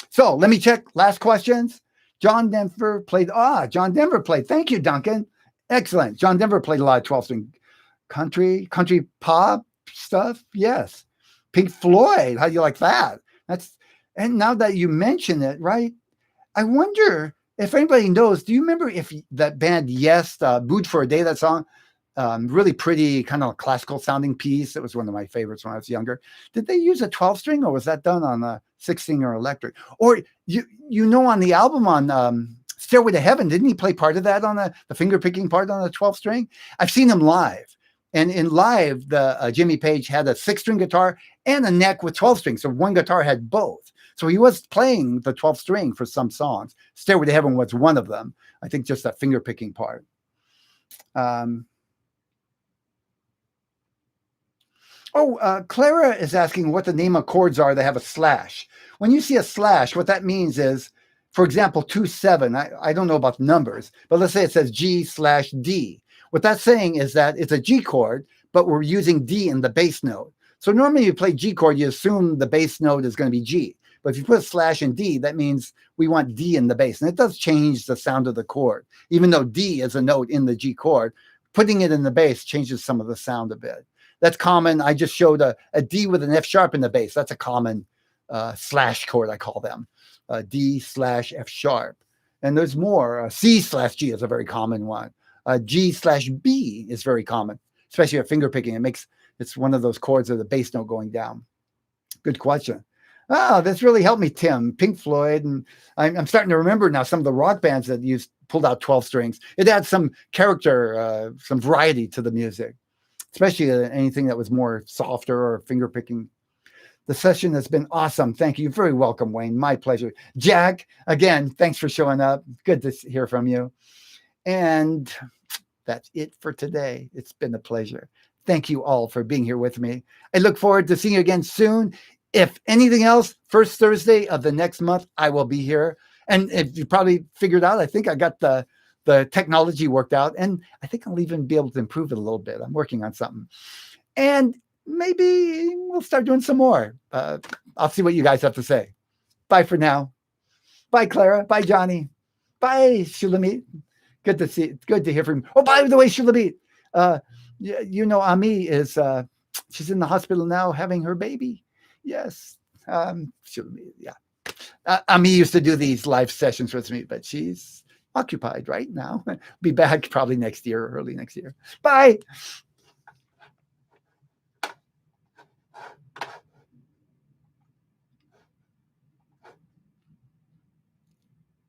So let me check. Last questions. John Denver played. John Denver played. Thank you, Duncan. Excellent. John Denver played a lot of 12-string country pop stuff. Yes. Pink Floyd. How do you like that? And now that you mention it, right? I wonder if anybody knows. Do you remember if that band Yes, Mood for a Day, that song? Really pretty, kind of classical sounding piece. It was one of my favorites when I was younger. Did they use a 12-string, or was that done on a 6-string or electric? Or you know, on the album on Stairway to Heaven, didn't he play part of that on the finger picking part on a 12-string? I've seen him live, and in live, the Jimmy Page had a 6-string guitar and a neck with 12 strings. So one guitar had both. So he was playing the 12-string for some songs. Stairway to Heaven was one of them. I think just that finger picking part. Clara is asking what the name of chords are that have a slash. When you see a slash, what that means is, for example, 2-7. I don't know about numbers, but let's say it says G/D. What that's saying is that it's a G chord, but we're using D in the bass note. So normally you play G chord, you assume the bass note is going to be G. But if you put a slash in D, that means we want D in the bass. And it does change the sound of the chord. Even though D is a note in the G chord, putting it in the bass changes some of the sound a bit. That's common. I just showed a D with an F sharp in the bass. That's a common slash chord, I call them. D/F sharp. And there's more. C/G is a very common one. G/B is very common, especially at finger picking. It's one of those chords of the bass note going down. Good question. That's really helped me, Tim. Pink Floyd, and I'm starting to remember now some of the rock bands that pulled out 12 strings. It adds some character, some variety to the music, especially anything that was more softer or finger picking. The session has been awesome. Thank you. You're very welcome, Wayne. My pleasure. Jack, again, thanks for showing up. Good to hear from you. And that's it for today. It's been a pleasure. Thank you all for being here with me. I look forward to seeing you again soon. If anything else, first Thursday of the next month, I will be here. And if you probably figured out, I think I got the technology worked out, and I think I'll even be able to improve it a little bit. I'm working on something. And maybe we'll start doing some more. I'll see what you guys have to say. Bye for now. Bye, Clara. Bye, Johnny. Bye, Shulamit. Good to see you. Good to hear from you. Oh, by the way, Shulamit, you know, Ami is, she's in the hospital now having her baby. Yes. Yeah. Ami used to do these live sessions with me, but she's occupied right now. Be back probably next year or early next year. Bye.